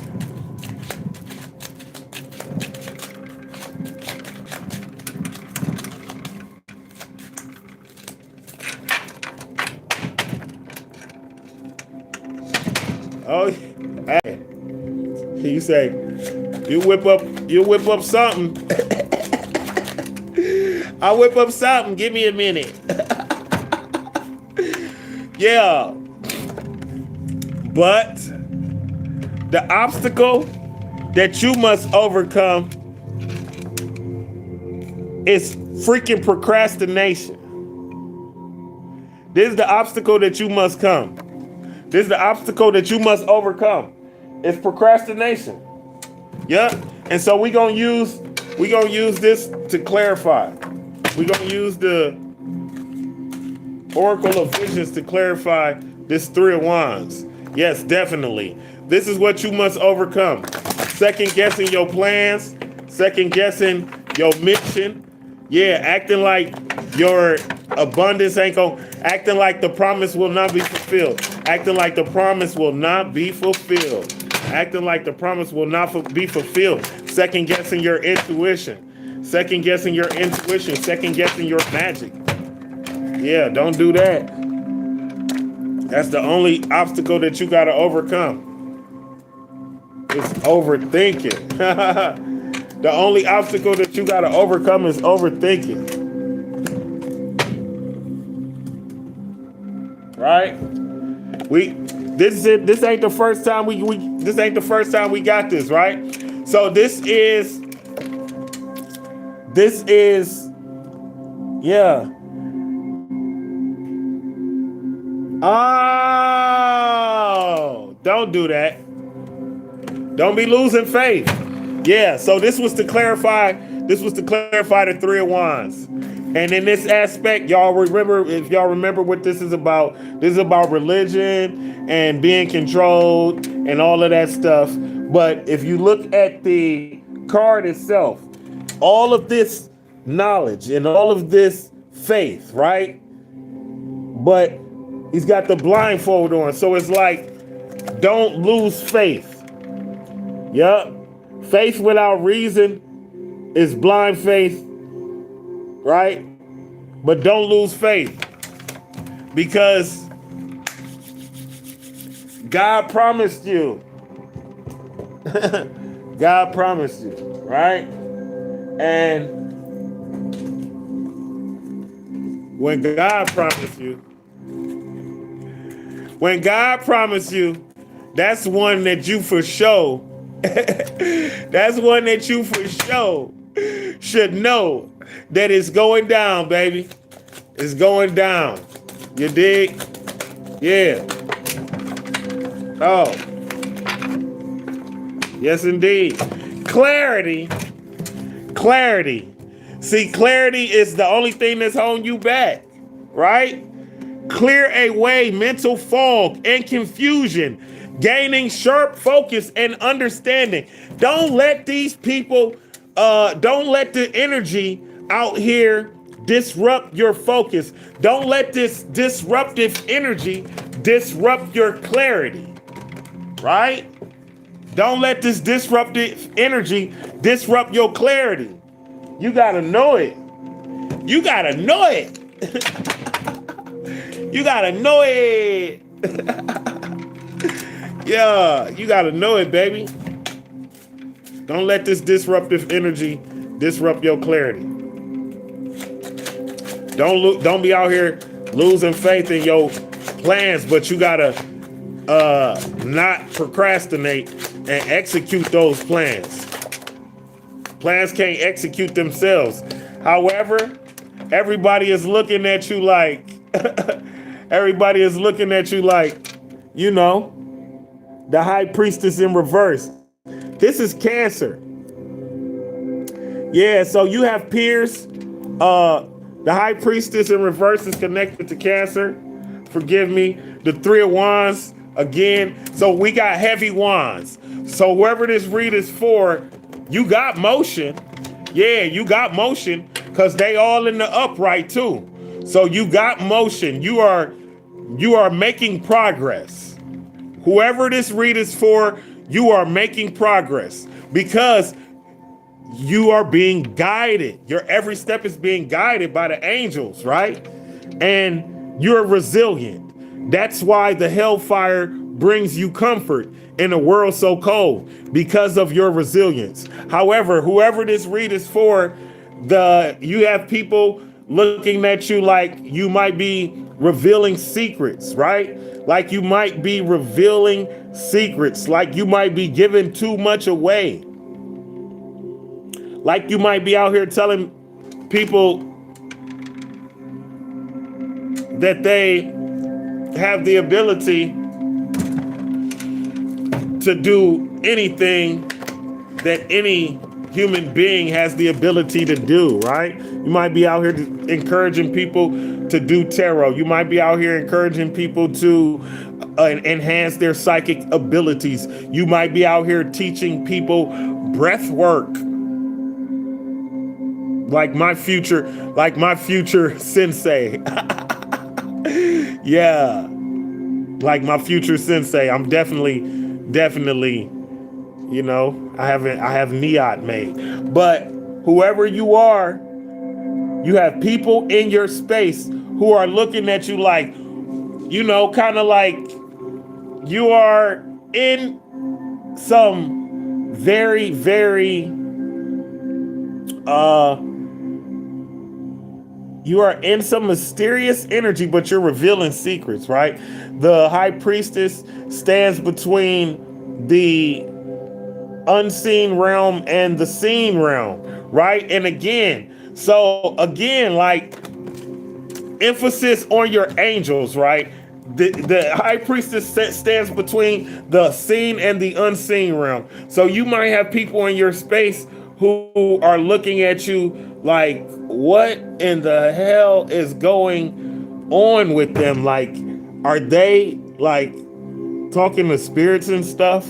Oh, hey. You say, you whip up something. I'll whip up something. Give me a minute. Yeah. But the obstacle that you must overcome is freaking procrastination. This is the obstacle that you must come. This is the obstacle that you must overcome. It's procrastination. Yeah. And so we're gonna use this to clarify. We're gonna use the Oracle of Visions to clarify this 3 of Wands. Yes, definitely. This is what you must overcome. Second guessing your plans, second guessing your mission. Yeah, acting like your abundance ain't gonna, acting like the promise will not be fulfilled. Acting like the promise will not be fulfilled. Acting like the promise will not be fulfilled. Second guessing your intuition. Second guessing your intuition. Second guessing your magic. Yeah, don't do that. That's the only obstacle that you got to overcome. It's overthinking. The only obstacle that you got to overcome is overthinking. Right? This ain't the first time we this ain't the first time we got this, right? So this is yeah. Oh, don't do that. Don't be losing faith. Yeah, so this was to clarify the Three of Wands. And in this aspect, if y'all remember what this is about religion and being controlled and all of that stuff. But if you look at the card itself, all of this knowledge and all of this faith, right? But he's got the blindfold on. So it's like, don't lose faith. Yup. Faith without reason is blind faith, right? But don't lose faith, because God promised you. God promised you, right? And when God promised you, that's one that you for sure that's one that you for sure should know that it's going down, baby. It's going down. You dig? Yeah. Oh. Yes, indeed. Clarity. See, clarity is the only thing that's holding you back, right? Clear away mental fog and confusion, gaining sharp focus and understanding. Don't let these people, don't let the energy out here disrupt your focus. Don't let this disruptive energy disrupt your clarity, right? Don't let this disruptive energy disrupt your clarity. You gotta know it. You gotta know it. You gotta know it. Yeah, you gotta know it, baby. Don't let this disruptive energy disrupt your clarity. Don't be out here losing faith in your plans, but you gotta not procrastinate and execute those plans. Plans can't execute themselves. However, everybody is looking at you like you know, the high priestess in reverse. This is Cancer. Yeah, so you have peers. The high priestess in reverse is connected to Cancer. Forgive me. The Three of Wands again. So we got heavy wands. So whoever this read is for, you got motion. Yeah, you got motion, because they all in the upright too. So you got motion. You are making progress. Whoever this read is for, you are making progress, because you are being guided. Your every step is being guided by the angels, right? And you're resilient. That's why the hellfire brings you comfort in a world so cold, because of your resilience. However, whoever this read is for, you have people looking at you like you might be revealing secrets, right? Like you might be revealing secrets, like you might be giving too much away. Like you might be out here telling people that they have the ability to do anything that any human being has the ability to do, right? You might be out here encouraging people to do tarot. You might be out here encouraging people to enhance their psychic abilities. You might be out here teaching people breath work. Like my future sensei. Yeah. Like my future sensei. I'm definitely, you know, I have Niat made. But whoever you are, you have people in your space who are looking at you like, you know, kind of like you are in some very, very, uh, you are in some mysterious energy, but you're revealing secrets, right? The high priestess stands between the unseen realm and the seen realm, right? And again, like emphasis on your angels, right? The high priestess stands between the seen and the unseen realm. So you might have people in your space who are looking at you like, what in the hell is going on with them? Like, are they like talking to spirits and stuff?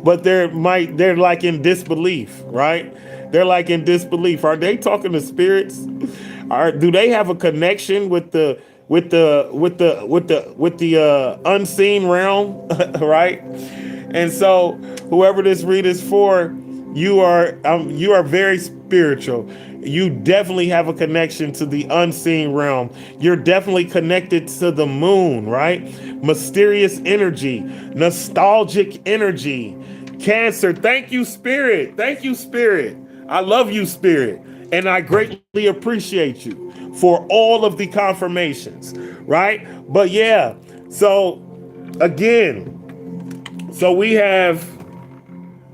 But they're like in disbelief, right? They're like in disbelief. Are they talking to spirits? Do they have a connection with the unseen realm, right? And so whoever this read is for, you are very spiritual. You definitely have a connection to the unseen realm. You're definitely connected to the moon, right? Mysterious energy, nostalgic energy. Cancer, thank you, Spirit. Thank you, Spirit. I love you, Spirit. And I greatly appreciate you for all of the confirmations, right? But yeah, so again, so we have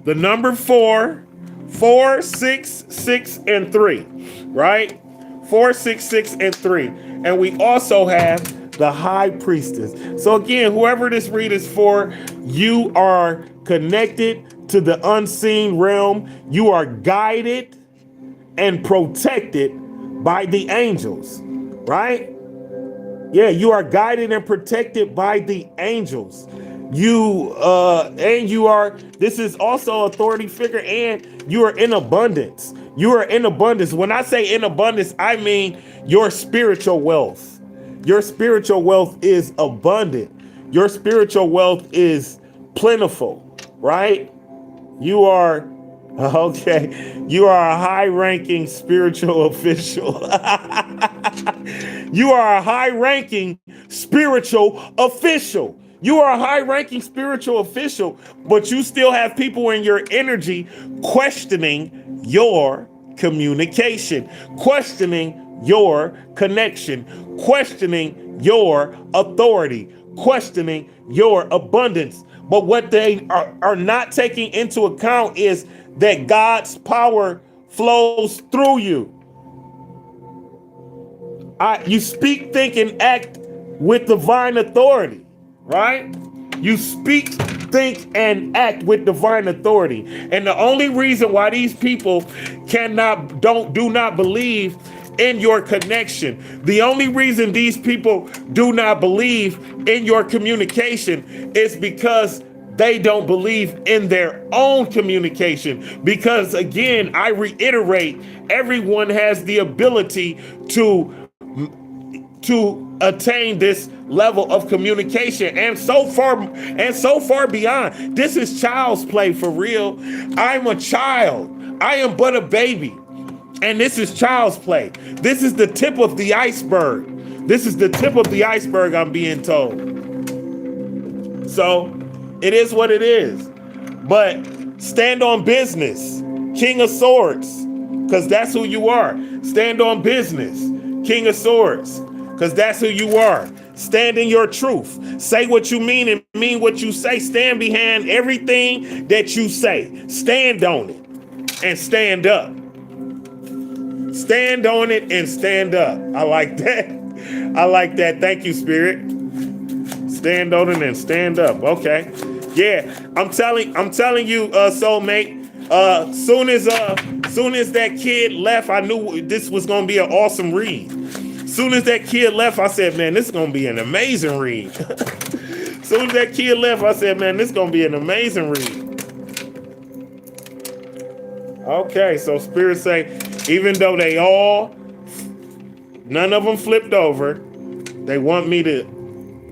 the number 4, 4, 6, 6, and 3, right? 4, 6, 6, and 3. And we also have the high priestess. So again, whoever this read is for, you are connected to the unseen realm. You are guided and protected by the angels, right? Yeah, you are guided and protected by the angels. This is also authority figure, and you are in abundance. You are in abundance. When I say in abundance, I mean your spiritual wealth. Your spiritual wealth is abundant. Your spiritual wealth is plentiful, right? You are, okay, you are a high-ranking spiritual official. You are a high-ranking spiritual official. You are a high-ranking spiritual official, but you still have people in your energy questioning your communication, questioning your connection, questioning your authority, questioning your abundance. But what they are not taking into account is that God's power flows through you. You speak, think, and act with divine authority, right? You speak, think, and act with divine authority. And the only reason why these people do not believe in your connection, the only reason these people do not believe in your communication is because they don't believe in their own communication. Because again, I reiterate, everyone has the ability to attain this level of communication, and so far beyond. This is child's play for real. I'm a child. I am but a baby. And this is child's play. This is the tip of the iceberg. This is the tip of the iceberg, I'm being told. So it is what it is. But stand on business, King of Swords, because that's who you are. Stand on business, King of Swords, because that's who you are. Stand in your truth. Say what you mean and mean what you say. Stand behind everything that you say. Stand on it and stand up. Stand on it and stand up. I like that. I like that. Thank you, Spirit. Stand on it and stand up. Okay. Yeah, I'm telling you, soulmate. Soon as that kid left, I knew this was gonna be an awesome read. Soon as that kid left, I said, man, this is gonna be an amazing read. Soon as that kid left, I said, man, this is gonna be an amazing read. Okay, so Spirit say, even though none of them flipped over, they want me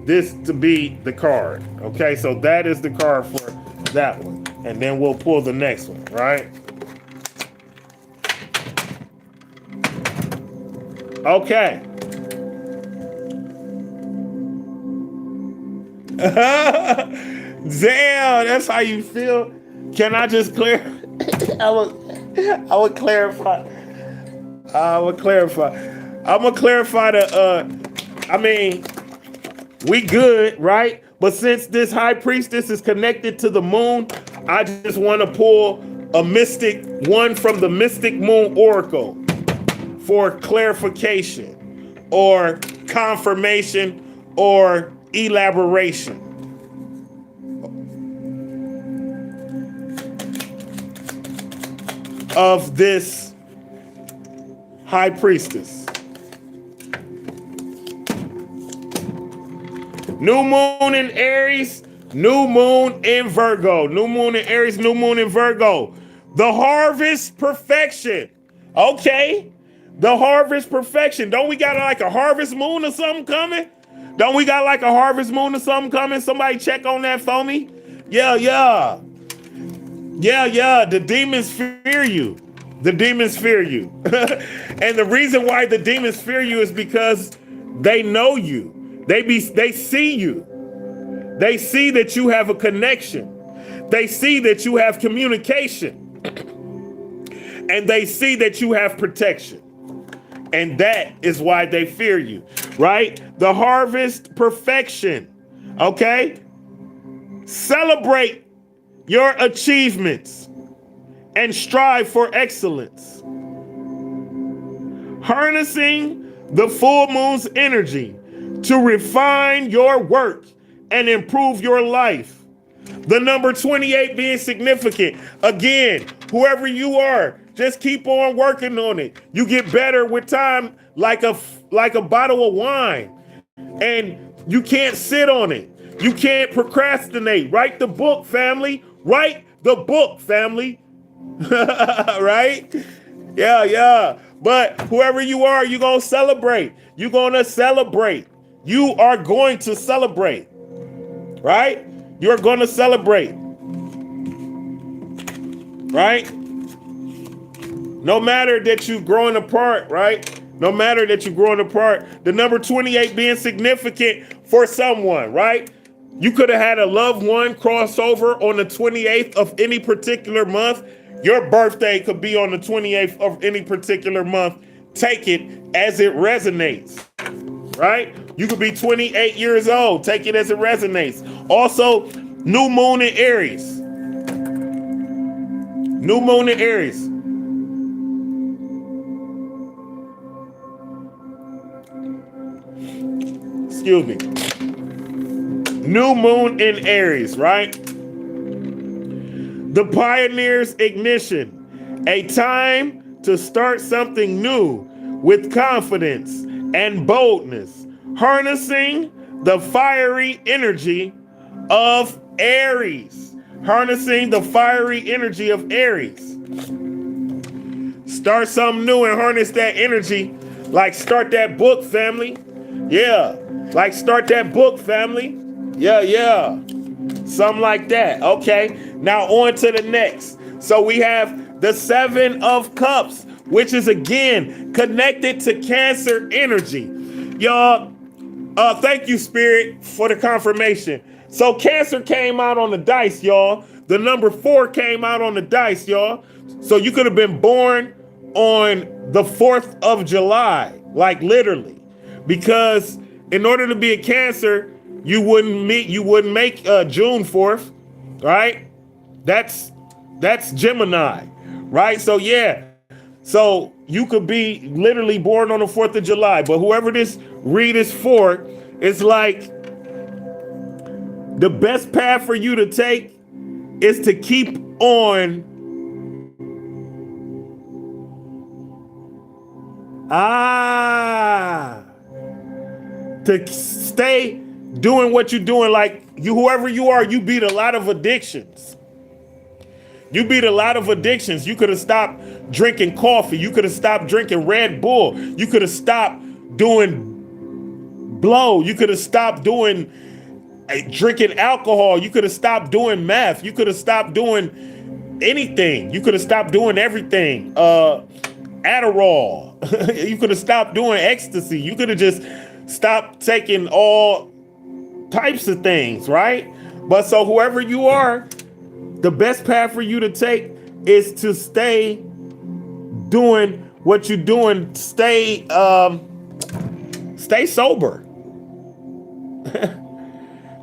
this to be the card. Okay, so that is the card for that one. And then we'll pull the next one, right? Okay. Damn, that's how you feel? Can I just clear? I would clarify. I would clarify. I'm gonna clarify the. I mean, we good, right? But since this high priestess is connected to the moon, I just want to pull a mystic one from the Mystic Moon Oracle for clarification or confirmation or elaboration. Of this high priestess. New moon in Aries, new moon in Virgo. New moon in Aries, new moon in Virgo. The harvest perfection. Okay. The harvest perfection. Don't we got like a harvest moon or something coming? Don't we got like a harvest moon or something coming? Somebody check on that for me. Yeah. The demons fear you. The demons fear you. And the reason why the demons fear you is because they know you. They see you. They see that you have a connection. They see that you have communication. And they see that you have protection. And that is why they fear you, right? The harvest perfection. Okay? Celebrate your achievements and strive for excellence. Harnessing the full moon's energy to refine your work and improve your life. The number 28 being significant. Again, whoever you are, just keep on working on it. You get better with time like a bottle of wine. And you can't sit on it. You can't procrastinate. Write the book, family. Write the book, family. Right? Yeah. But whoever you are, you're going to celebrate. You're going to celebrate. You are going to celebrate. Right? You're going to celebrate. Right? No matter that you're growing apart, right? No matter that you're growing apart. The number 28 being significant for someone, right? You could have had a loved one cross over on the 28th of any particular month. Your birthday could be on the 28th of any particular month. Take it as it resonates, right? You could be 28 years old. Take it as it resonates. Also, new moon in Aries. New moon in Aries. Excuse me. New moon in Aries, right? The pioneer's ignition. A time to start something new with confidence and boldness. Harnessing the fiery energy of Aries. Harnessing the fiery energy of Aries. Start something new and harness that energy. Like start that book, family. Yeah. Like start that book, family. Yeah. Something like that. Okay. Now on to the next. So we have the 7 of Cups, which is again connected to Cancer energy. Y'all, thank you, Spirit, for the confirmation. So Cancer came out on the dice, y'all. The number 4 came out on the dice, y'all. So you could have been born on the 4th of July, like literally, because in order to be a Cancer, you wouldn't make June 4th, right? That's Gemini, right? So yeah, so you could be literally born on the 4th of July, but whoever this read is for, it's like the best path for you to take is to keep on to stay doing what you're doing. Like you, whoever you are, you beat a lot of addictions. You beat a lot of addictions. You could have stopped drinking coffee. You could have stopped drinking Red Bull. You could have stopped doing blow. You could have stopped doing drinking alcohol. You could have stopped doing meth. You could have stopped doing anything. You could have stopped doing everything. Adderall. You could have stopped doing ecstasy. You could have just stopped taking all types of things, right? But so whoever you are, The best path for you to take is to stay doing what you're doing. Stay sober.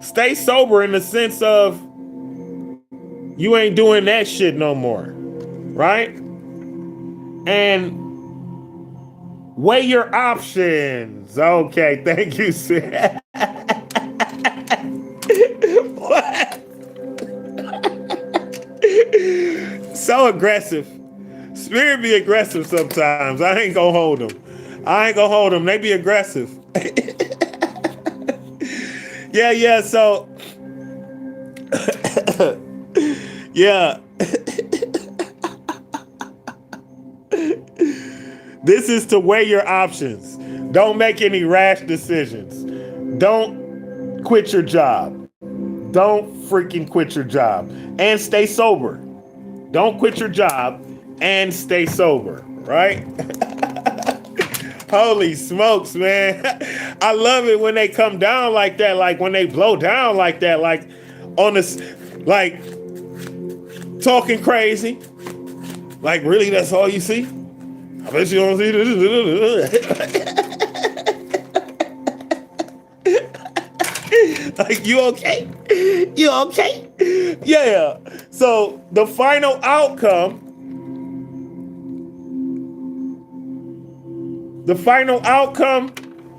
Stay sober in the sense of you ain't doing that shit no more, right? And weigh your options. Okay, thank you, sir. What? So aggressive. Spirit be aggressive sometimes. I ain't gonna hold them. They be aggressive. Yeah. So, yeah. This is to weigh your options. Don't make any rash decisions. Don't quit your job. Don't freaking quit your job. And stay sober. Don't quit your job and stay sober, right? Holy smokes, man. I love it when they come down like that, like when they blow down like that, like on this, like talking crazy. Like, really, that's all you see? I bet you don't see this. Like, you okay? You okay? Yeah. So the final outcome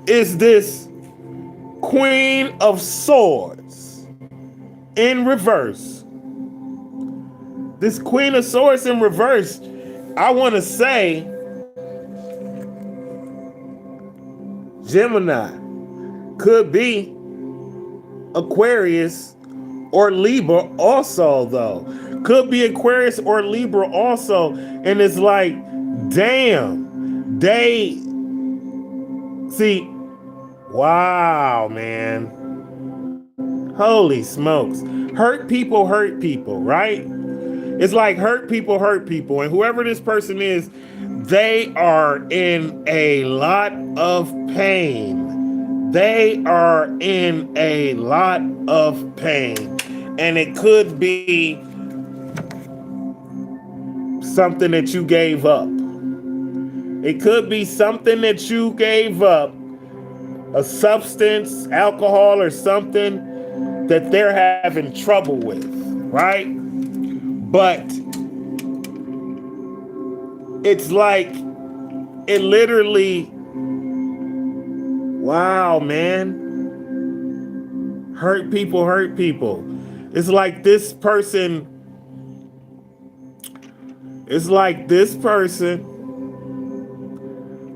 is this Queen of Swords in reverse. This Queen of Swords in reverse, I want to say, Gemini, could be Aquarius or Libra also, though. Could be Aquarius or Libra also. And it's like, damn, they see, wow, man. Holy smokes. Hurt people, right? It's like hurt people. And whoever this person is, they are in a lot of pain. They are in a lot of pain. And it could be something that you gave up. It could be something that you gave up, a substance, alcohol, or something that they're having trouble with, right? But it's like, it literally, wow, man. Hurt people. It's like this person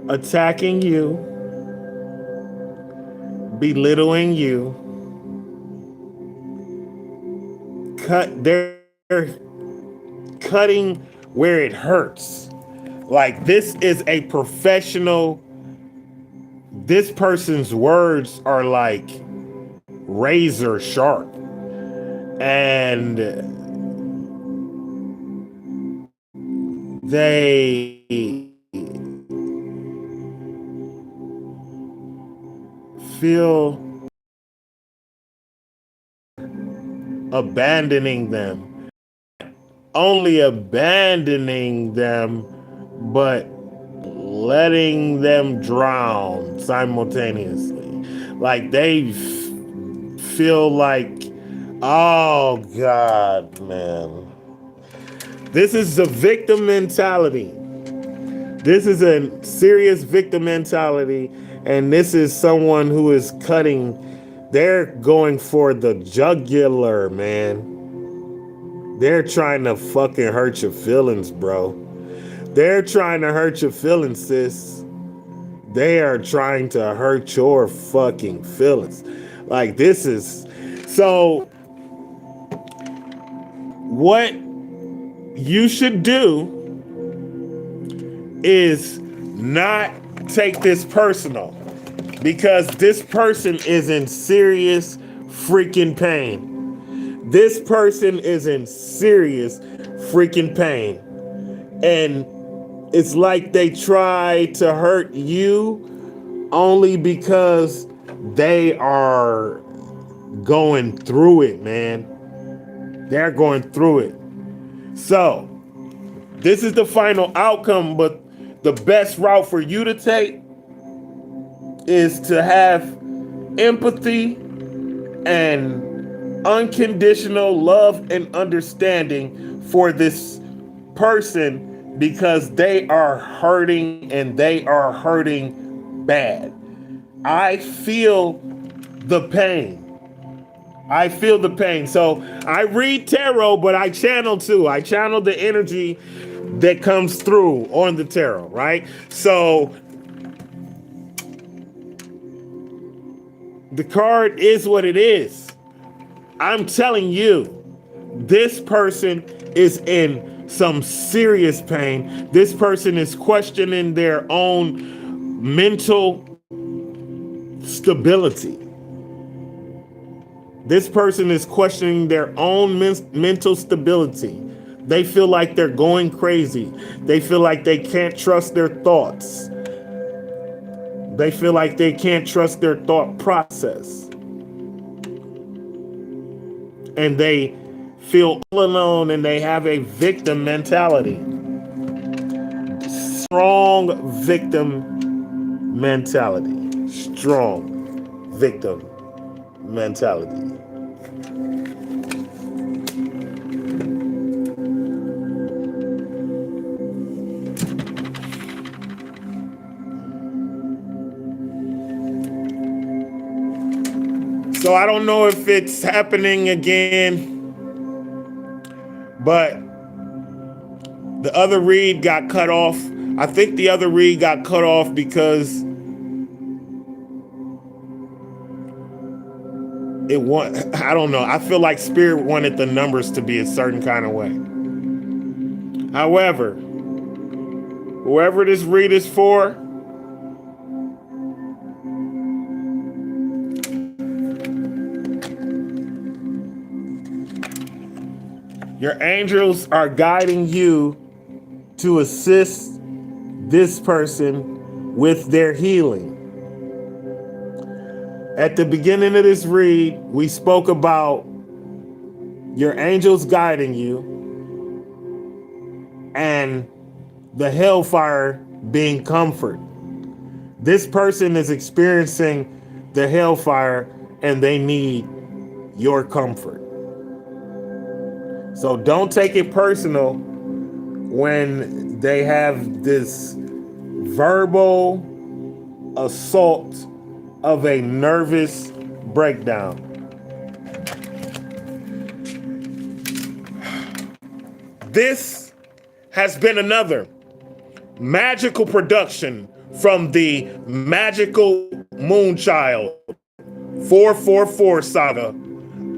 attacking you, belittling you, they're cutting where it hurts. Like, this is a professional. This person's words are like razor sharp. And they feel abandoning them. Only abandoning them, but letting them drown simultaneously. Like, they feel like, oh God, man. This is the victim mentality. This is a serious victim mentality. And this is someone who is cutting. They're going for the jugular, man. They're trying to fucking hurt your feelings, bro. They're trying to hurt your feelings, sis. They are trying to hurt your fucking feelings. Like, this is... So, what you should do is not take this personal, because this person is in serious freaking pain. This person is in serious freaking pain. And it's like they try to hurt you only because they are going through it, man. They're going through it. So this is the final outcome, but the best route for you to take is to have empathy and unconditional love and understanding for this person, because they are hurting and they are hurting bad. I feel the pain. I feel the pain. So I read tarot, but I channel too. I channel the energy that comes through on the tarot, right? So the card is what it is. I'm telling you, this person is in some serious pain. This person is questioning their own mental stability. This person is questioning their own mental stability. They feel like they're going crazy. They feel like they can't trust their thoughts. They feel like they can't trust their thought process. And they feel all alone, and they have a victim mentality. Strong victim mentality. Strong victim mentality. So I don't know if it's happening again, but the other read got cut off. I think the other read got cut off because I don't know. I feel like Spirit wanted the numbers to be a certain kind of way. However, whoever this read is for, your angels are guiding you to assist this person with their healing. At the beginning of this read, we spoke about your angels guiding you and the hellfire being comfort. This person is experiencing the hellfire and they need your comfort. So don't take it personal when they have this verbal assault of a nervous breakdown. This has been another magical production from the Magical Moonchild 444 saga.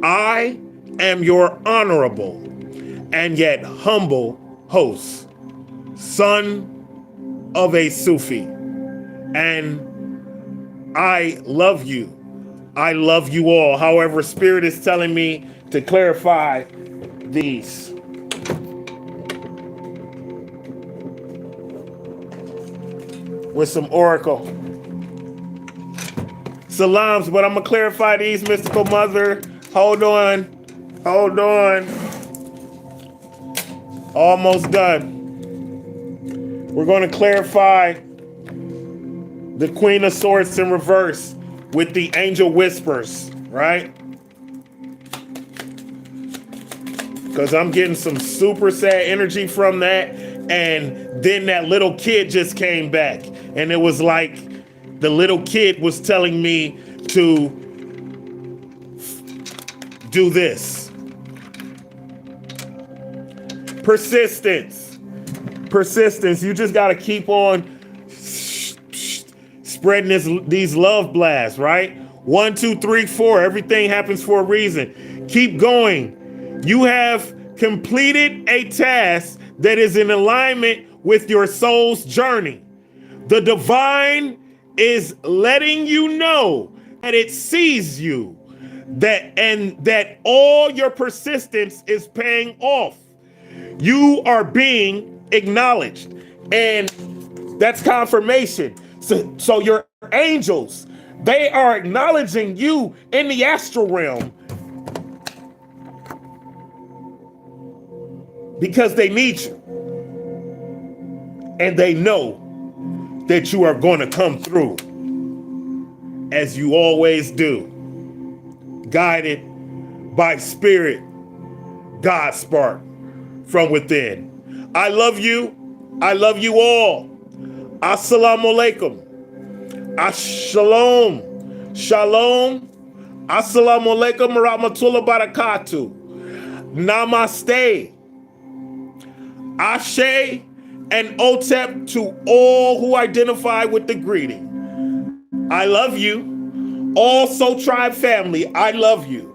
I am your honorable and yet humble host, son of a Sufi. And I love you. I love you all. However, Spirit is telling me to clarify these. With some oracle. Salams, but I'm going to clarify these, Mystical Mother. Hold on. Hold on. Almost done. We're going to clarify the Queen of Swords in reverse with the Angel Whispers, right? Because I'm getting some super sad energy from that. And then that little kid just came back. And it was like the little kid was telling me to do this. Persistence. Persistence. You just got to keep on spreading these love blasts, right? 1, 2, 3, 4. Everything happens for a reason. Keep going. You have completed a task that is in alignment with your soul's journey. The divine is letting you know that it sees you, that all your persistence is paying off. You are being acknowledged, and that's confirmation. So your angels, they are acknowledging you in the astral realm because they need you. And they know that you are going to come through as you always do, guided by Spirit, God spark from within. I love you. I love you all. Assalamu alaikum. Shalom. Shalom. Assalamu alaikum wa rahmatullahi wa barakatuh. Namaste. Ashe and Otep to all who identify with the greeting. I love you. All Soul Tribe family, I love you.